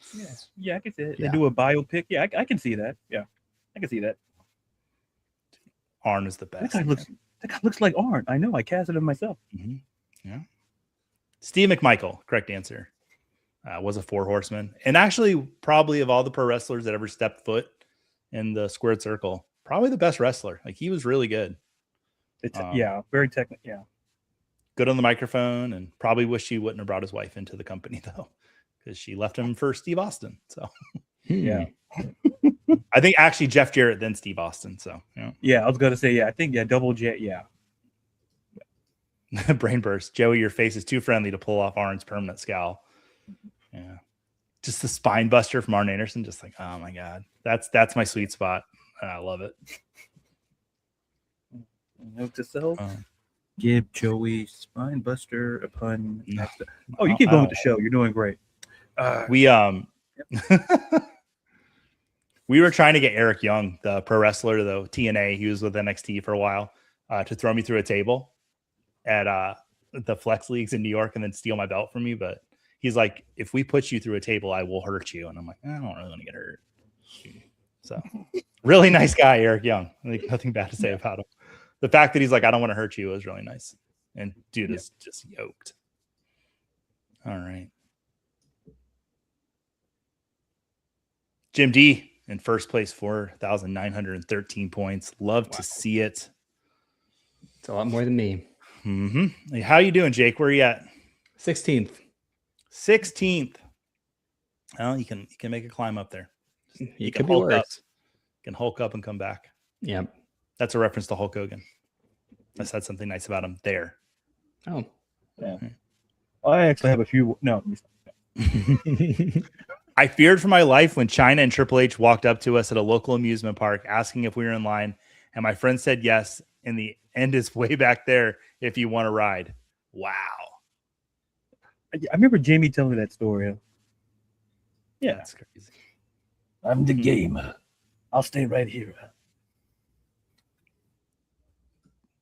yeah, I can see it. They do a biopic. Yeah, I can see that. Yeah, I can see that. Arn is the best. That guy looks like Arn. I know. I casted him myself. Mm-hmm. Yeah. Steve McMichael, correct answer. Was a Four Horseman, and actually, probably of all the pro wrestlers that ever stepped foot in the squared circle, probably the best wrestler. Like he was really good. Very technical. Yeah. Good on the microphone, and probably wish he wouldn't have brought his wife into the company though, because she left him for Steve Austin. So yeah, I think actually Jeff Jarrett then Steve Austin. So yeah, I was gonna say I think double jet. Yeah. Brain burst. Joey, your face is too friendly to pull off Arn's permanent scowl. Yeah, just the spine buster from Arn Anderson. Just like, oh my god, that's my sweet spot. I love it. Note to self. Give Joey spine buster upon. Oh, you keep going with the show. You're doing great. We were trying to get Eric Young, the pro wrestler, though TNA. He was with NXT for a while, to throw me through a table at the Flex Leagues in New York and then steal my belt from me. But he's like, if we put you through a table, I will hurt you. And I'm like, I don't really want to get hurt. So really nice guy, Eric Young. Like, nothing bad to say about him. The fact that he's like, I don't want to hurt you was really nice. And dude is just yoked. All right. Jim D in first place, 4,913 points. Love to see it. It's a lot more than me. Mm-hmm. How you doing, Jake? Where are you at? 16th. 16th. Well, you can make a climb up there. You can Hulk up. You can Hulk up and come back. Yep. That's a reference to Hulk Hogan. I said something nice about him there. Oh. Yeah. I actually have a few. No. I feared for my life when China and Triple H walked up to us at a local amusement park asking if we were in line, and my friend said yes, and the end is way back there if you want to ride. Wow. I remember Jamie telling me that story. Yeah. That's crazy. I'm the game. I'll stay right here.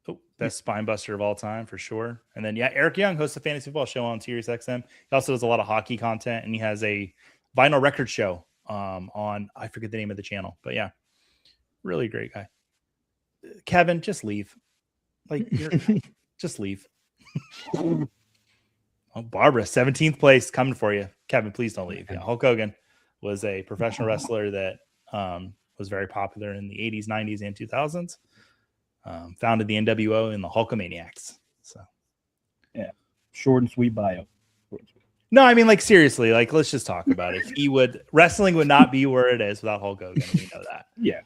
Oh, best spine buster of all time for sure. And then, Eric Young hosts a fantasy football show on Sirius XM. He also does a lot of hockey content, and he has a vinyl record show on, I forget the name of the channel, but yeah, really great guy. Kevin, just leave. Like, just leave. Oh, Barbara, 17th place coming for you. Kevin, please don't leave. Yeah, Hulk Hogan was a professional wrestler that was very popular in the 80s, 90s, and 2000s. Founded the NWO and the Hulkamaniacs. So, yeah, short and sweet bio. No, I mean, like, seriously, like, let's just talk about it. Wrestling would not be where it is without Hulk Hogan. We know that. Yeah.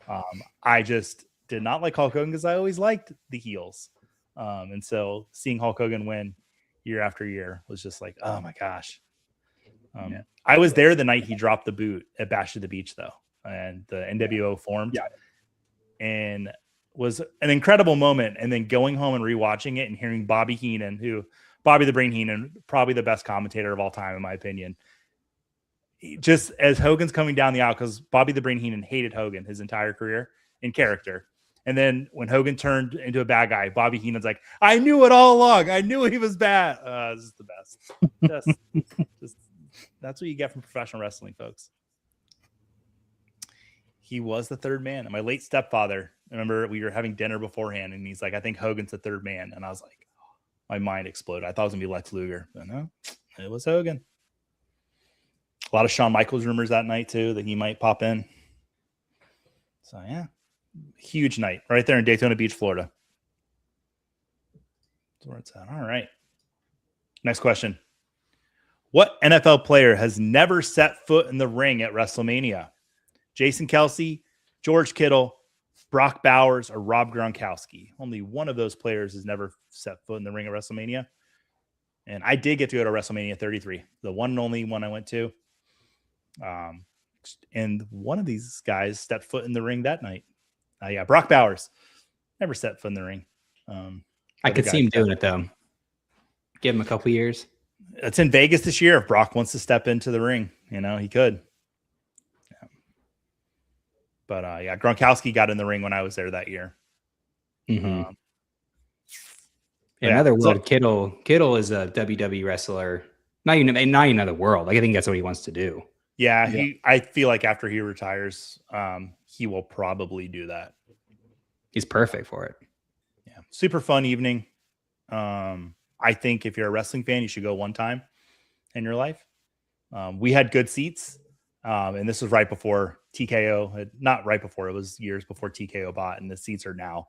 I just did not like Hulk Hogan because I always liked the heels. And so seeing Hulk Hogan win year after year was just like, oh my gosh. I was there the night he dropped the boot at Bash at the Beach, though, and the NWO formed. Yeah. And was an incredible moment. And then going home and rewatching it and hearing Bobby the Brain Heenan, probably the best commentator of all time, in my opinion. Just as Hogan's coming down the aisle, because Bobby the Brain Heenan hated Hogan his entire career in character. And then when Hogan turned into a bad guy, Bobby Heenan's like, I knew it all along. I knew he was bad. This is the best. Just that's what you get from professional wrestling, folks. He was the third man. And my late stepfather, I remember we were having dinner beforehand, and he's like, I think Hogan's the third man. And I was like, my mind exploded. I thought it was going to be Lex Luger. But no, it was Hogan. A lot of Shawn Michaels rumors that night, too, that he might pop in. So, yeah. Huge night right there in Daytona Beach, Florida. That's where it's at. All right. Next question. What NFL player has never set foot in the ring at WrestleMania? Jason Kelce, George Kittle, Brock Bowers, or Rob Gronkowski? Only one of those players has never set foot in the ring at WrestleMania. And I did get to go to WrestleMania 33, the one and only one I went to. And one of these guys stepped foot in the ring that night. Yeah, Brock Bowers never set foot in the ring. I could see him doing it, though. Give him a couple years. It's in Vegas this year. If Brock wants to step into the ring, he could. Yeah. But Gronkowski got in the ring when I was there that year. Mm-hmm. In another world, Kittle is a WWE wrestler. Not even another world. Like, I think that's what he wants to do. Yeah, I feel like after he retires, he will probably do that. He's perfect for it. Yeah, super fun evening. I think if you're a wrestling fan, you should go one time in your life. We had good seats, and this was right before TKO. Not right before, it was years before TKO bought, and the seats are now,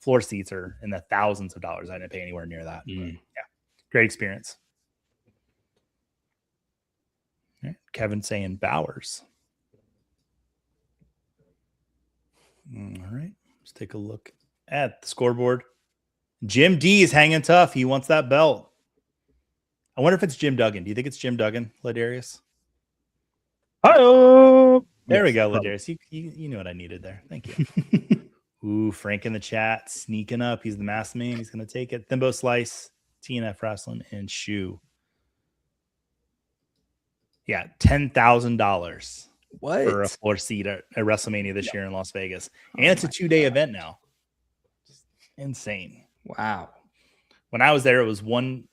floor seats are in the thousands of dollars. I didn't pay anywhere near that. But, yeah, great experience. Kevin saying Bowers. All right. Let's take a look at the scoreboard. Jim D is hanging tough. He wants that belt. I wonder if it's Jim Duggan. Do you think it's Jim Duggan, Ladarius? Hi-oh! There we go, Ladarius. You knew what I needed there. Thank you. Ooh, Frank in the chat, sneaking up. He's the masked man. He's going to take it. Thimbo Slice, TNF Wrestling, and Shoe. Yeah, $10,000 for a floor seat at WrestleMania this year in Las Vegas. And it's a 2-day event now. Insane. Wow. When I was there, it was one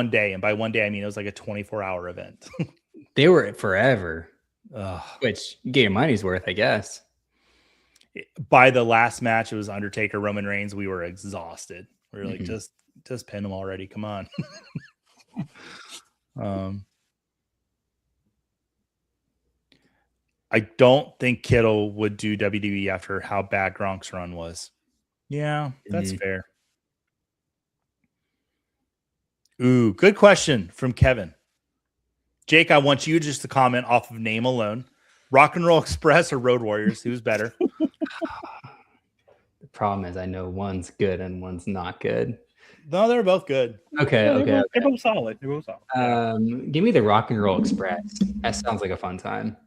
day. And by one day, I mean, it was like a 24-hour event. They were forever. Which you get your money's worth, I guess. By the last match, it was Undertaker, Roman Reigns. We were exhausted. We were like, just pin them already. Come on. I don't think Kittle would do WWE after how bad Gronk's run was. Yeah, that's fair. Ooh, good question from Kevin. Jake, I want you just to comment off of name alone. Rock and Roll Express or Road Warriors? Who's better? The problem is I know one's good and one's not good. No, they're both good. Okay. They're both solid. Give me the Rock and Roll Express. That sounds like a fun time.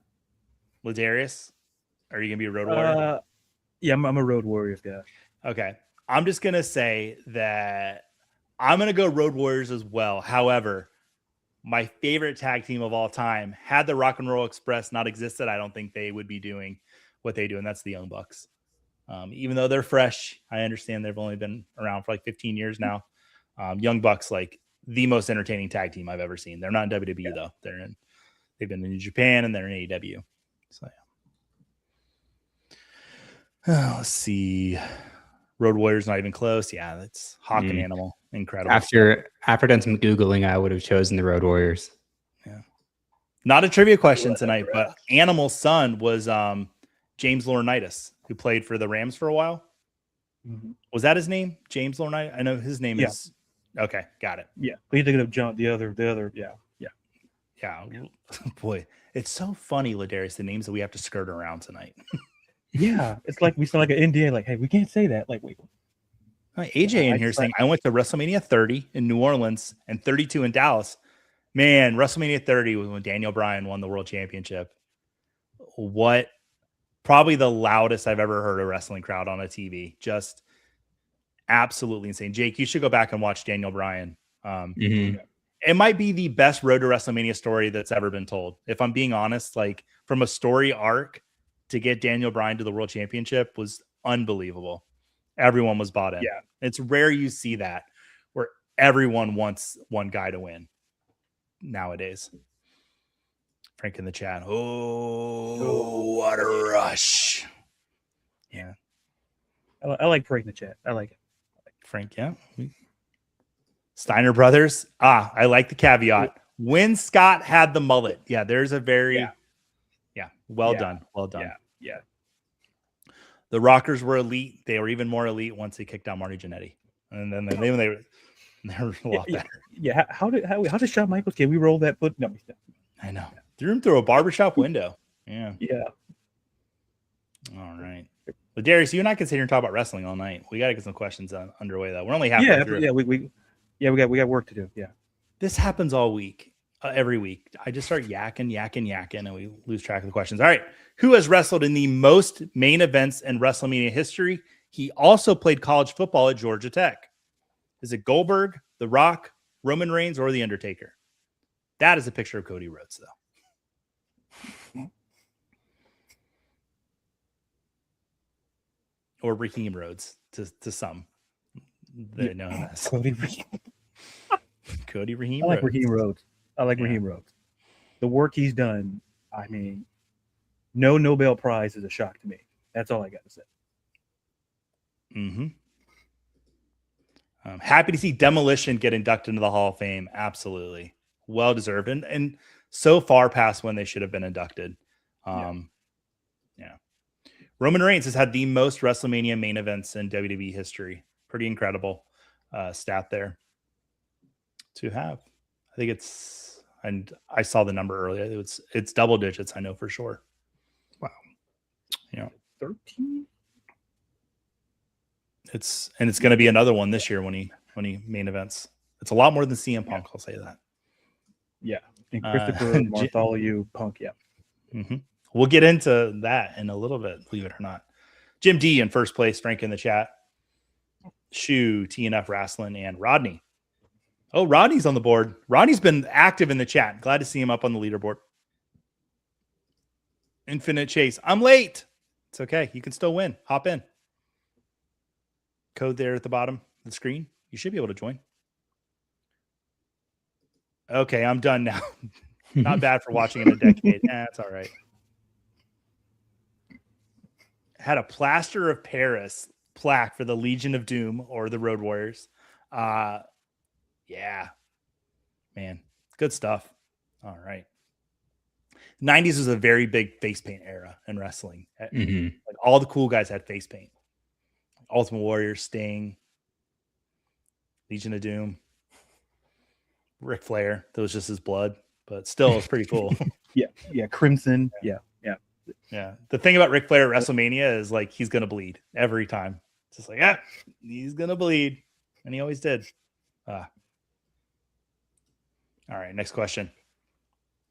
Ladarius, are you going to be a Road Warrior? Yeah, I'm a Road Warriors guy. Okay. I'm just going to say that I'm going to go Road Warriors as well. However, my favorite tag team of all time, had the Rock and Roll Express not existed, I don't think they would be doing what they do, and that's the Young Bucks. Even though they're fresh, I understand they've only been around for like 15 years now. Young Bucks, like the most entertaining tag team I've ever seen. They're not in WWE though. They've been in Japan and they're in AEW. So yeah. Let's see. Road Warriors not even close. Yeah, that's Hawk and Animal. Incredible. After done some Googling, I would have chosen the Road Warriors. Yeah. Not a trivia question tonight, but Animal's son was James Laurinaitis, who played for the Rams for a while. Was that his name? James Laurinaitis? I know his name is. Okay, got it. Yeah. But you're thinking of John, the other. Yeah. Boy, it's so funny, Ladarius, the names that we have to skirt around tonight. Yeah. It's like we sound like an NDA, like, hey, we can't say that. Like, wait. AJ in here saying, I went to WrestleMania 30 in New Orleans and 32 in Dallas. Man, WrestleMania 30 was when Daniel Bryan won the world championship. What? Probably the loudest I've ever heard a wrestling crowd on a TV. Just absolutely insane. Jake, you should go back and watch Daniel Bryan. It might be the best road to WrestleMania story that's ever been told. If I'm being honest, like from a story arc to get Daniel Bryan to the world championship was unbelievable. Everyone was bought in. Yeah. It's rare you see that where everyone wants one guy to win nowadays. Frank in the chat. Oh, what a rush. Yeah. I like Frank in the chat. I like it. Frank, yeah. Steiner Brothers. I like the caveat. When Scott had the mullet. Yeah, there's a very, well done. Well done. Yeah. The Rockers were elite. They were even more elite once they kicked out Marty Jannetty. And then they were a lot better. Yeah. How did Shawn Michaels get? We roll that foot? No. I know. Threw him through a barbershop window. Yeah. Yeah. All right. But Darius, you and I can sit here and talk about wrestling all night. We got to get some questions underway though. We're only halfway through. We got work to do. Yeah. This happens all week, every week. I just start yakking, and we lose track of the questions. All right. Who has wrestled in the most main events in WrestleMania history? He also played college football at Georgia Tech. Is it Goldberg, The Rock, Roman Reigns, or The Undertaker? That is a picture of Cody Rhodes, though. Or Raheem Rhodes to some. They know him as Cody Raheem. Cody Raheem. I like Rhodes. Raheem Rhodes. Raheem Rhodes. The work he's done, I mean, no Nobel Prize is a shock to me. That's all I got to say. Happy to see Demolition get inducted into the Hall of Fame. Absolutely. Well deserved. And so far past when they should have been inducted. Roman Reigns has had the most WrestleMania main events in WWE history. Pretty incredible stat there to have. I think it's, and I saw the number earlier. It's double digits. I know for sure. Wow. 13. It's going to be another one this year when he main events. It's a lot more than CM Punk. I'll say that. Yeah. And Christopher Bartholomew Punk. Yeah. We'll get into that in a little bit, believe it or not. Jim D in first place, Frank in the chat. Shu, TNF Wrestling, and Rodney. Oh, Rodney's on the board. Rodney's been active in the chat. Glad to see him up on the leaderboard. Infinite Chase. I'm late. It's okay. You can still win. Hop in. Code there at the bottom of the screen. You should be able to join. Okay, I'm done now. Not bad for watching in a decade. That's all right. Had a plaster of Paris plaque for the Legion of Doom or the Road Warriors. Yeah, man, good stuff. All right. 90s was a very big face paint era in wrestling. Like all the cool guys had face paint. Ultimate Warrior, Sting, Legion of Doom, Ric Flair. That was just his blood, but still, it's pretty cool. Yeah. Crimson. Yeah. The thing about Ric Flair at WrestleMania is like he's gonna bleed every time. It's just like, he's gonna bleed, and he always did. All right, next question.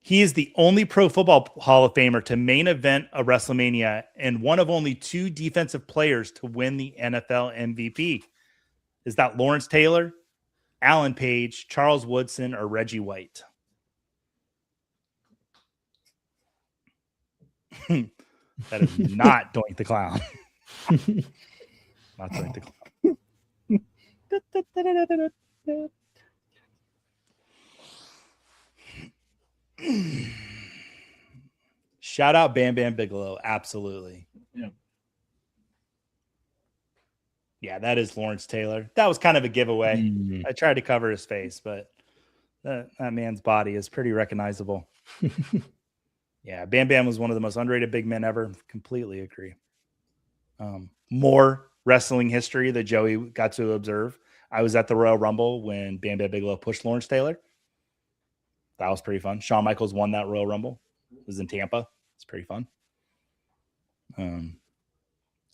He is the only Pro Football Hall of Famer to main event a WrestleMania and one of only 2 defensive players to win the NFL MVP. Is that Lawrence Taylor, Alan Page, Charles Woodson, or Reggie White? That is not Doink the Clown. Not Doink the Clown. Shout out Bam Bam Bigelow. Absolutely. Yeah, that is Lawrence Taylor. That was kind of a giveaway. I tried to cover his face, but that man's body is pretty recognizable. Yeah, Bam Bam was one of the most underrated big men ever. Completely agree. More wrestling history that Joey got to observe. I was at the Royal Rumble when Bam Bam Bigelow pushed Lawrence Taylor. That was pretty fun. Shawn Michaels won that Royal Rumble. It was in Tampa. It's pretty fun.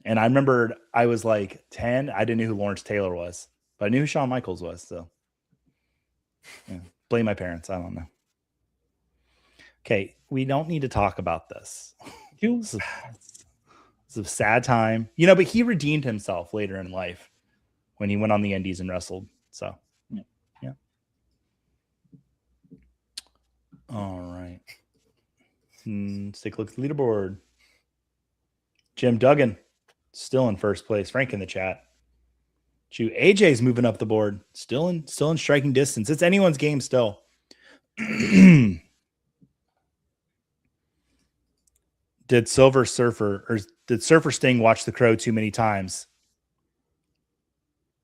And I remembered I was like 10. I didn't know who Lawrence Taylor was, but I knew who Shawn Michaels was. So yeah. Blame my parents. I don't know. Okay. We don't need to talk about this. It's a sad time, but he redeemed himself later in life when he went on the Indies and wrestled. So, yeah. All right. Let's take a look at the leaderboard. Jim Duggan still in first place. Frank in the chat. AJ's moving up the board. Still in striking distance. It's anyone's game still. Did Silver Surfer or did Surfer Sting watch The Crow too many times?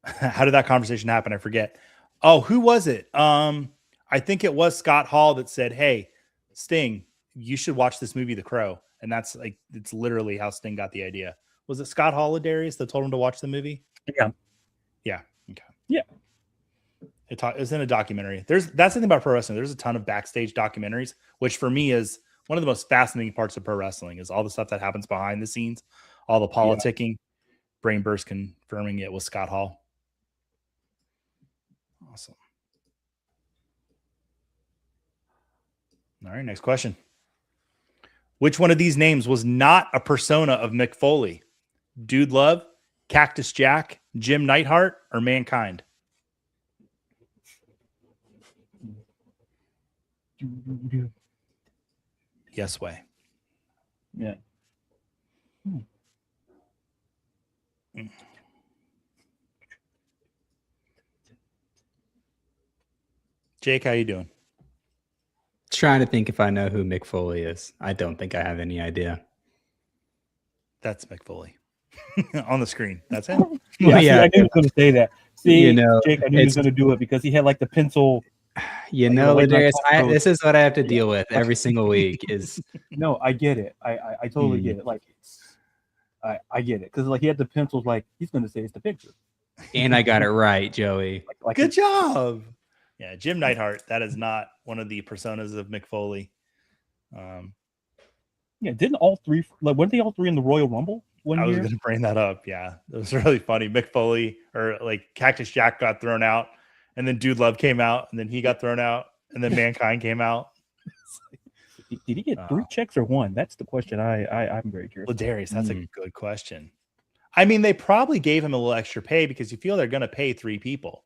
How did that conversation happen? I forget. Oh, who was it? I think it was Scott Hall that said, "Hey, Sting, you should watch this movie, The Crow." And that's like, it's literally how Sting got the idea. Was it Scott Hall, Ladarius, that told him to watch the movie? Yeah. Yeah. Okay. Yeah. It was in a documentary. That's the thing about pro wrestling. There's a ton of backstage documentaries, which for me is one of the most fascinating parts of pro wrestling is all the stuff that happens behind the scenes, all the politicking. Brain burst confirming it was Scott Hall. Awesome. All right, next question. Which one of these names was not a persona of Mick Foley? Dude Love, Cactus Jack, Jim Neidhart, or Mankind? Yes way. Yeah. Jake, how you doing? Trying to think if I know who Mick Foley is. I don't think I have any idea. That's Mick Foley on the screen. That's him. Yeah, see, I knew he was going to say that. See, Jake, I knew he was it's going to do it because he had like the pencil. Ladarius, this is what I have to deal with every single week. Is No, I get it. I totally get it. Like, I get it because like he had the pencils. Like he's going to say it's the picture. And I got it right, Joey. Like Good job. Yeah, Jim Neidhart. That is not one of the personas of Mick Foley. Yeah, didn't all three? Like, weren't they all three in the Royal Rumble one year? I was going to bring that up. Yeah, it was really funny. Mick Foley or like Cactus Jack got thrown out, and then Dude Love came out, and then he got thrown out, and then Mankind came out. Did he get 3 checks or 1? That's the question. I'm very curious. Ladarius, that's a good question. I mean, they probably gave him a little extra pay because you feel they're going to pay 3 people.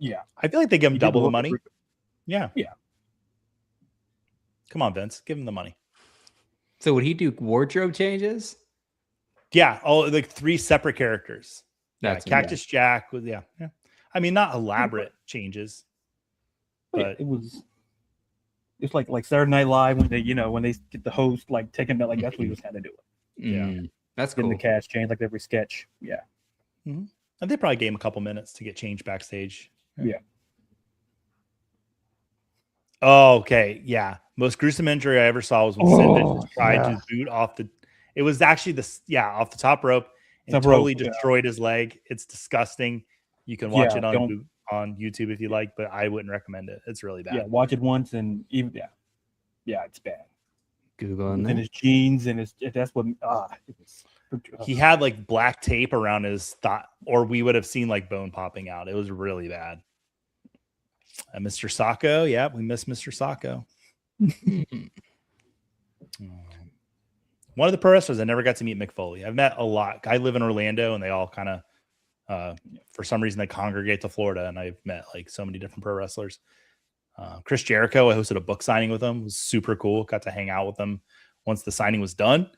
Yeah, I feel like they give him double the money. Yeah. Come on, Vince, give him the money. So would he do wardrobe changes? Yeah, like 3 separate characters. That's Cactus Jack was yeah. I mean, not elaborate changes, but it's like Saturday Night Live when they get the host like taking that, like that's what he was kind of doing. Yeah, that's cool. Getting the cash change like every sketch. Yeah. Mm-hmm. And they probably gave him a couple minutes to get changed backstage. Yeah. Oh, okay. Yeah. Most gruesome injury I ever saw was when Sid Vicious tried to boot off the. It was actually off the top rope and totally destroyed his leg. It's disgusting. You can watch it on YouTube if you like, but I wouldn't recommend it. It's really bad. Yeah, watch it once and even it's bad. Google and his jeans and that's what he had like black tape around his thigh, or we would have seen like bone popping out. It was really bad. And Mr. Sacco, we miss Mr. Sacco. One of the pro wrestlers I never got to meet, Mick Foley. I've met a lot. I live in Orlando, and they all kind of, for some reason, they congregate to Florida, and I've met like so many different pro wrestlers. Chris Jericho, I hosted a book signing with him. It was super cool. Got to hang out with him once the signing was done.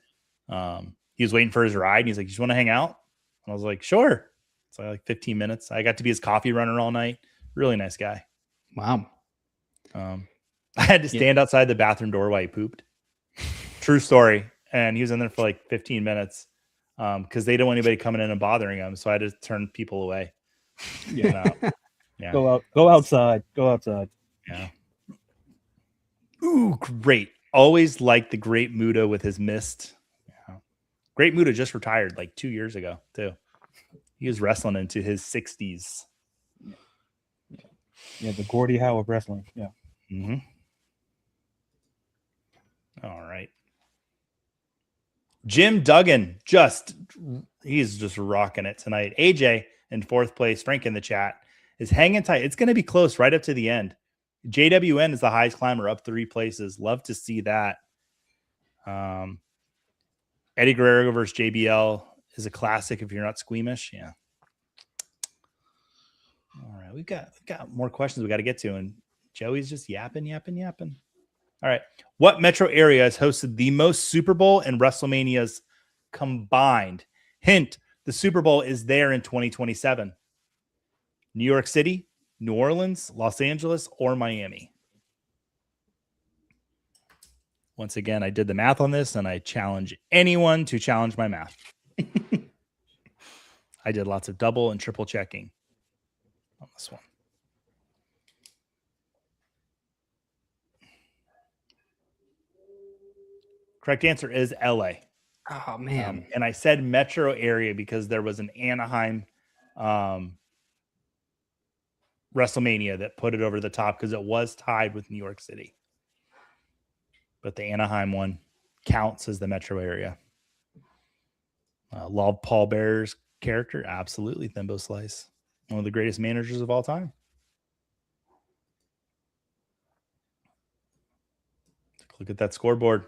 He was waiting for his ride. And he's like, "You just want to hang out?" And I was like, "Sure." So like 15 minutes. I got to be his coffee runner all night. Really nice guy. Wow. I had to stand outside the bathroom door while he pooped. True story. And he was in there for like 15 minutes because they didn't want anybody coming in and bothering him. So I had to turn people away. Yeah. Go outside. Yeah. Ooh, great. Always liked the Great Muta with his mist. Yeah. Great Muta just retired like 2 years ago, too. He was wrestling into his 60s. Yeah, the Gordie Howe of wrestling. Yeah. Mm-hmm. All right. Jim Duggan, he's just rocking it tonight. AJ in fourth place. Frank in the chat is hanging tight. It's going to be close right up to the end. JWN is the highest climber, up 3 places. Love to see that. Eddie Guerrero versus JBL is a classic if you're not squeamish. Yeah. All right. We've got more questions we got to get to. And Joey's just yapping. All right. What metro area has hosted the most Super Bowl and WrestleManias combined? Hint, the Super Bowl is there in 2027. New York City, New Orleans, Los Angeles, or Miami? Once again, I did the math on this, and I challenge anyone to challenge my math. I did lots of double and triple checking on this one. Correct answer is LA. Oh, man. And I said metro area because there was an Anaheim WrestleMania that put it over the top because it was tied with New York City. But the Anaheim one counts as the metro area. Love Paul Bearer's character. Absolutely. Thimbo Slice. One of the greatest managers of all time. Look at that scoreboard.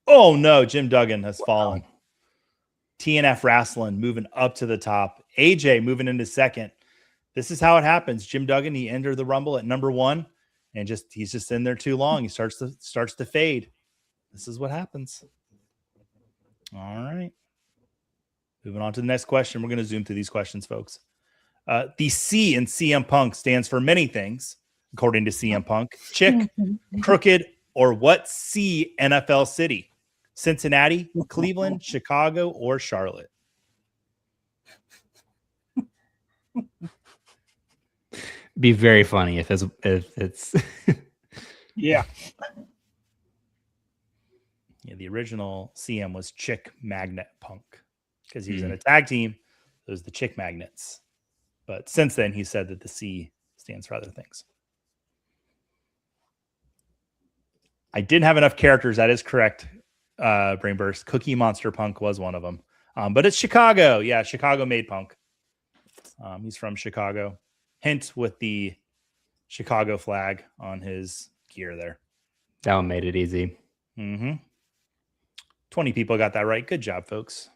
Oh, no. Jim Duggan has fallen. TNF Wrestling moving up to the top. AJ moving into second. This is how it happens. Jim Duggan, he entered the Rumble at number 1, and he's just in there too long. He starts to fade. This is what happens. All right. Moving on to the next question. We're going to zoom through these questions, folks. The C in CM Punk stands for many things, according to CM Punk. Chick, crooked, or what C NFL city? Cincinnati, Cleveland, Chicago, or Charlotte? Be very funny if it's Yeah. Yeah, the original CM was Chick Magnet Punk because he was in a tag team. It was the Chick Magnets. But since then, he said that the C stands for other things. I didn't have enough characters. That is correct, Brainburst. Cookie Monster Punk was one of them. But it's Chicago. Yeah, Chicago made Punk. He's from Chicago. Hint with the Chicago flag on his gear there. That one made it easy. 20 people got that right. Good job, folks.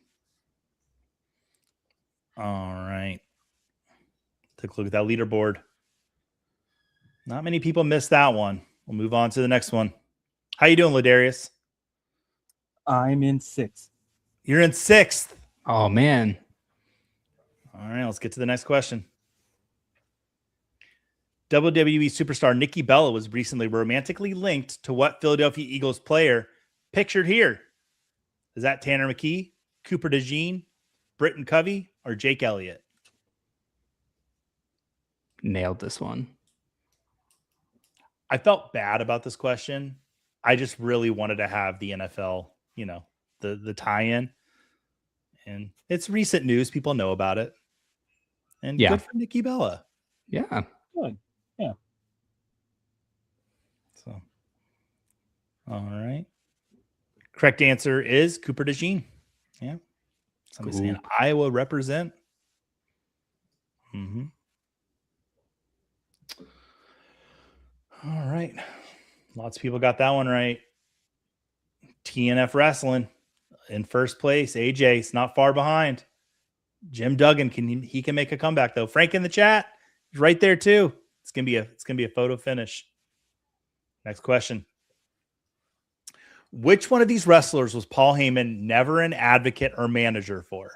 All right. Take a look at that leaderboard. Not many people missed that one. We'll move on to the next one. How you doing, Ladarius? I'm in 6th. You're in 6th. Oh, man. All right, let's get to the next question. WWE superstar Nikki Bella was recently romantically linked to what Philadelphia Eagles player pictured here? Is that Tanner McKee, Cooper DeJean, Britton Covey, or Jake Elliott? Nailed this one. I felt bad about this question. I just really wanted to have the NFL, the tie-in. And it's recent news. People know about it. And good for Nikki Bella. Yeah. Good. Yeah. So, all right. Correct answer is Cooper DeJean. Yeah. Somebody saying Iowa represent. All right. Lots of people got that one right. TNF Wrestling in first place. AJ's not far behind. Jim Duggan can make a comeback though. Frank in the chat is right there too. It's gonna be a photo finish. Next question. Which one of these wrestlers was Paul Heyman never an advocate or manager for?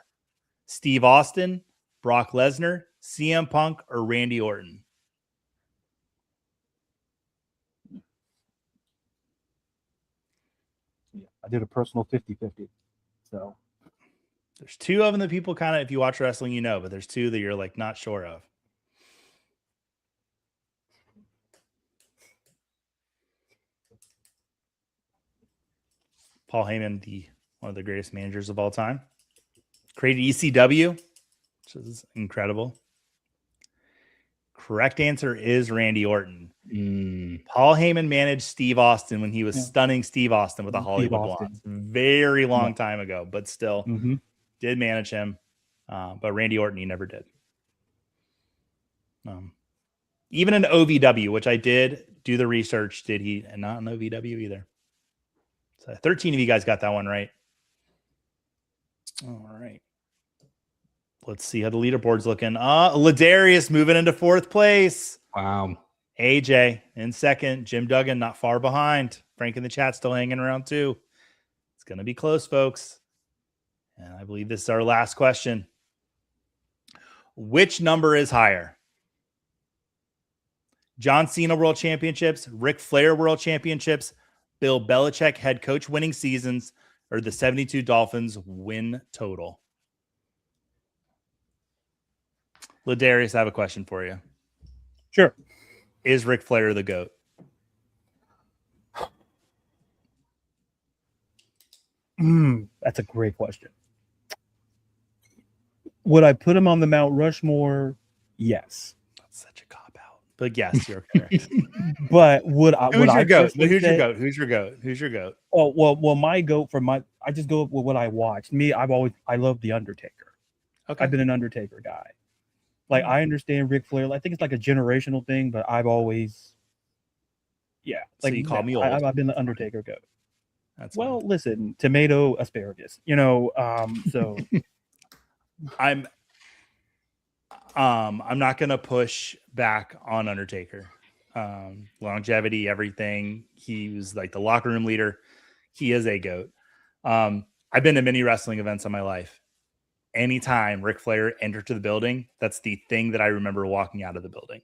Steve Austin, Brock Lesnar, CM Punk, or Randy Orton? I did a personal 50-50. So there's 2 of them that people kind of, if you watch wrestling, but there's 2 that you're like not sure of. Paul Heyman, one of the greatest managers of all time, created ECW, which is incredible. Correct answer is Randy Orton. Mm. Paul Heyman managed Steve Austin when he was stunning Steve Austin with the Hollywood Blondes. Very long time ago, but still did manage him. But Randy Orton, he never did. Even in OVW, which I did do the research, did he? And not in OVW either. So 13 of you guys got that one right. All right. Let's see how the leaderboard's looking. Ladarius moving into 4th place. Wow. AJ in 2nd. Jim Duggan not far behind. Frank in the chat still hanging around too. It's going to be close, folks. And I believe this is our last question. Which number is higher? John Cena World Championships, Ric Flair World Championships, Bill Belichick head coach winning seasons, or the 72 Dolphins win total? Ladarius, I have a question for you. Sure. Is Ric Flair the GOAT? That's a great question. Would I put him on the Mount Rushmore? Yes. That's such a cop-out. But yes, you're correct. But would I? Who's your GOAT? Who's your GOAT? Who's your GOAT? Who's your GOAT? Oh, well, my GOAT I just go with what I watched. I love The Undertaker. Okay. I've been an Undertaker guy. Like, I understand Ric Flair. I think it's like a generational thing, but I've always, So you call me old. I've been the Undertaker GOAT. That's well, fine. listen, tomato, asparagus, so I'm not gonna push back on Undertaker. Longevity, everything. He was like the locker room leader. He is a GOAT. I've been to many wrestling events in my life. Anytime Ric Flair entered to the building, that's the thing that I remember walking out of the building.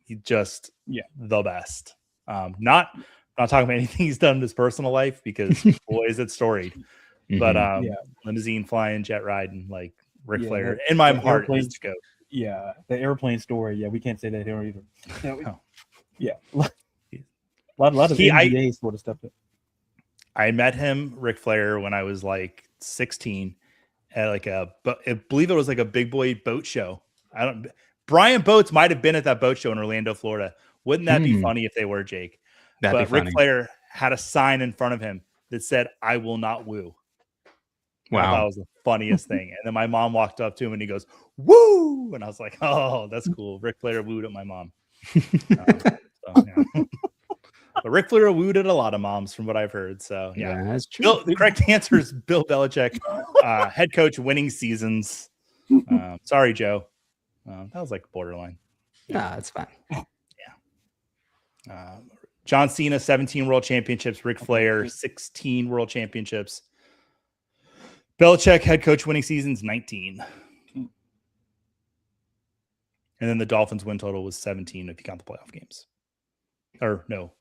He just the best. Not talking about anything he's done in his personal life, because boy is it storied. But limousine flying, jet riding, like Ric Flair in my heart is to go. Yeah, the airplane story. Yeah, we can't say that here either. No. Yeah, a lot of NBA sort of stuff. I met him, Ric Flair, when I was like 16 at like I believe it was like a big boy boat show. Brian Boats might have been at that boat show in Orlando, Florida. Wouldn't that be funny if they were, Jake? That'd be Ric funny. Flair had a sign in front of him that said, "I will not woo." Wow. I thought it was the funniest thing. And then my mom walked up to him and he goes, "Woo!" And I was like, "Oh, that's cool." Ric Flair wooed at my mom. But Ric Flair wooed at a lot of moms from what I've heard. So yeah, that's true. The correct answer is Bill Belichick, head coach winning seasons. Sorry, Joe. That was like borderline. Nah, that's fine. Yeah. John Cena, 17 world championships. Ric Flair, 16 world championships. Belichick, head coach winning seasons, 19. And then the Dolphins win total was 17 if you count the playoff games. Or no,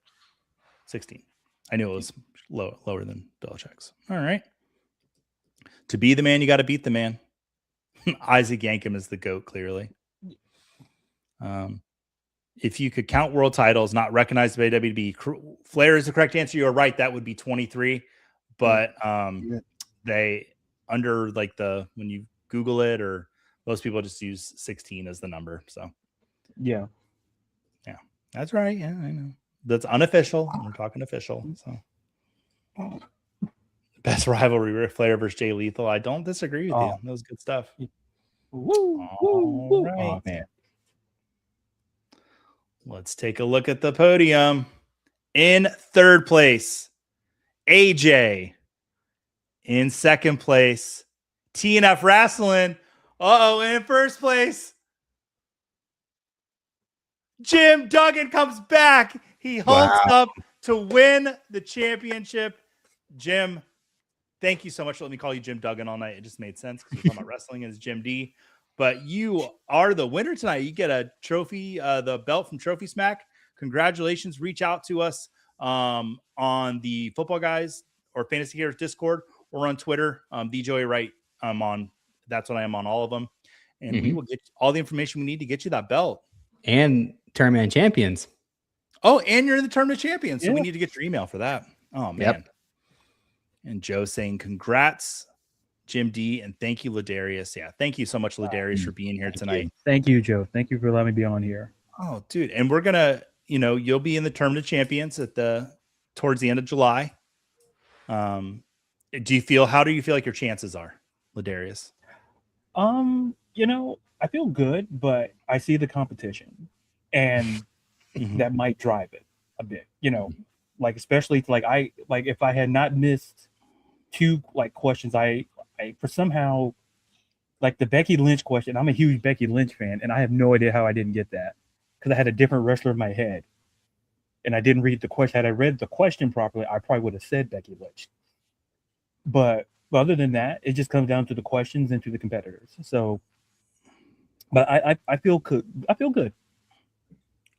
16. I knew it was lower than Belichick's. All right. To be the man, you got to beat the man. Isaac Yankem is the GOAT, clearly. If you could count world titles not recognized by WWE, Flair is the correct answer. You're right. That would be 23. But they under like when you Google it, or most people just use 16 as the number. So yeah, that's right. Yeah, I know. That's unofficial. We're talking official. So best rivalry, Ric Flair versus Jay Lethal. I don't disagree with you. That was good stuff. Woo, All right. Oh, man. Let's take a look at the podium. In 3rd place, AJ. In 2nd place, TNF Wrestling. In 1st place, Jim Duggan comes back. He hulks up to win the championship. Jim, thank you so much for letting me call you Jim Duggan all night. It just made sense because we're talking about wrestling as Jim D. But you are the winner tonight. You get a trophy, the belt from Trophy Smack. Congratulations. Reach out to us on the Football Guys or Fantasy Heroes Discord or on Twitter. The Joey Wright. That's what I am on all of them. And we will get all the information we need to get you that belt. And Tournament Champions. Oh, and you're in the Tournament Champions. So we need to get your email for that. Oh, man. Yep. And Joe saying, congrats, Jim D. And thank you, Ladarius. Yeah, thank you so much, Ladarius, for being here tonight. Thank you, Joe. Thank you for letting me be on here. Oh, dude. And we're gonna, you'll be in the Tournament of Champions towards the end of July. How do you feel like your chances are, Ladarius? I feel good, but I see the competition, and that might drive it a bit. Like especially if I had not missed two questions, I for somehow like the Becky Lynch question. I'm a huge Becky Lynch fan, and I have no idea how I didn't get that because I had a different wrestler in my head, and I didn't read the question. Had I read the question properly, I probably would have said Becky Lynch. But other than that, it just comes down to the questions and to the competitors. So, but I feel good. I feel good.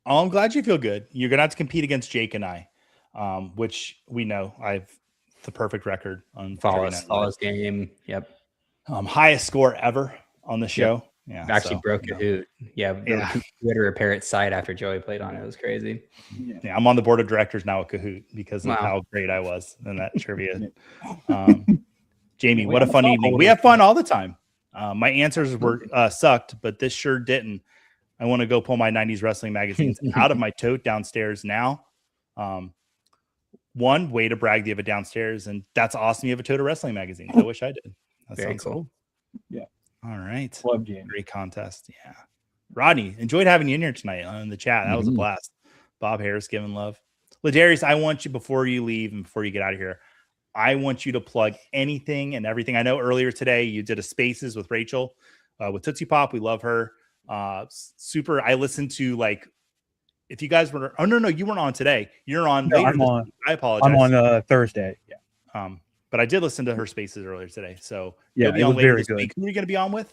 Oh, I'm glad you feel good. You're gonna have to compete against Jake and I, which we know I've the perfect record on Flawless game. Yep. Highest score ever on the show. Yep. Yeah, actually broke Kahoot. Yeah, we had to repair its site after Joey played on it. It was crazy. Yeah, I'm on the board of directors now at Kahoot because of how great I was in that trivia. Jamie, what a fun evening. We have fun all the time. My answers were sucked, but this sure didn't. I want to go pull my 90s wrestling magazines out of my tote downstairs now. One way to brag, you have it downstairs, and that's awesome. You have a tote of wrestling magazines. I wish I did. That Very sounds cool. Yeah. All right. Love game. Great contest. Yeah. Rodney, enjoyed having you in here tonight on the chat. That was a blast. Bob Harris giving love. Ladarius, I want you, before you leave and before you get out of here, I want you to plug anything and everything. I know earlier today you did a Spaces with Rachel with Tootsie Pop. We love her. Super. I listened to if you guys were, no, you weren't on today. You're on later. I'm on. Week. I apologize. I'm on Thursday. Yeah. But I did listen to her Spaces earlier today. So yeah, you'll be on later this week. Who are you going to be on with?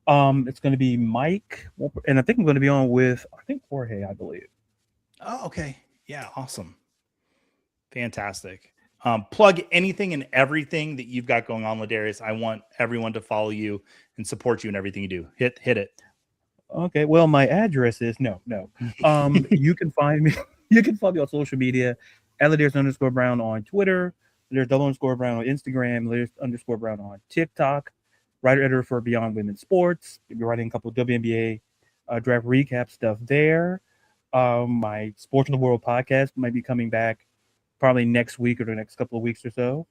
It's going to be Mike, and I think I'm going to be on with Jorge, I believe. Oh, okay. Yeah, awesome. Fantastic. Plug anything and everything that you've got going on, Ladarius. I want everyone to follow you and support you in everything you do. Hit it. Okay. Well, my address is no. You can find me. You can follow me on social media at Ladarius_Brown on Twitter. There's _Brown on Instagram. Ladarius_Brown on TikTok. Writer editor for Beyond Women's Sports. I'll be writing a couple of WNBA draft recap stuff there. My Sports in the World podcast might be coming back probably next week or the next couple of weeks or so.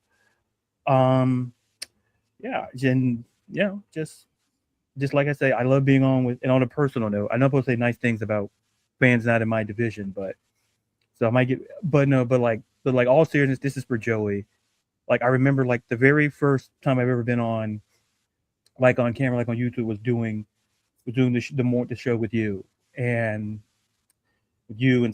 Just like I say, I love being on with, and on a personal note, I know I'm supposed to say nice things about fans not in my division, but so I might get, but all seriousness, this is for Joey. I remember the very first time I've ever been on, on camera, on YouTube, was doing the show with you and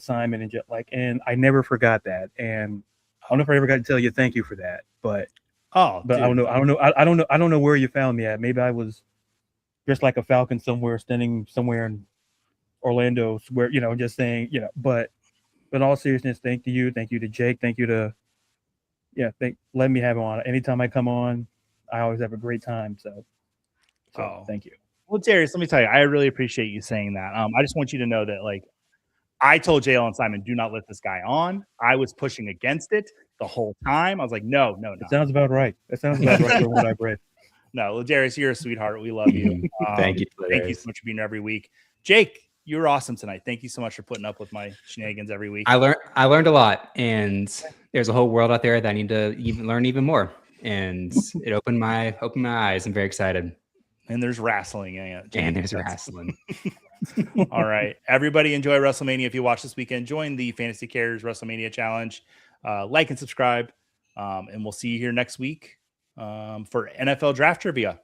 Simon and and I never forgot that. And I don't know if I ever got to tell you thank you for that, but I don't know where you found me at. Maybe I was just like a falcon standing somewhere in Orlando, where just saying, but in all seriousness, thank you to Jake, thank you to let me have him on. Anytime I come on, I always have a great time. So thank you. Well, Darius, let me tell you, I really appreciate you saying that. I just want you to know that I told JL and Simon, do not let this guy on. I was pushing against it the whole time. I was like, no. It sounds about right. That sounds about right for what I've read. No, Ladarius, you're a sweetheart. We love you. Thank you. Thank you so much for being here every week. Jake, you were awesome tonight. Thank you so much for putting up with my shenanigans every week. I learned a lot, and there's a whole world out there that I need to learn even more. And it opened my eyes. I'm very excited. And there's wrestling. And there's wrestling. All right. Everybody enjoy WrestleMania. If you watch this weekend, join the Fantasy Cares WrestleMania Challenge. Like and subscribe. And we'll see you here next week for NFL Draft Trivia.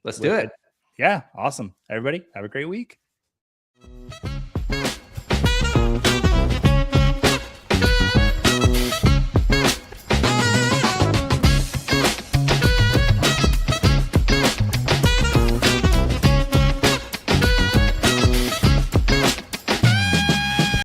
Let's do it. Yeah. Awesome. Everybody have a great week.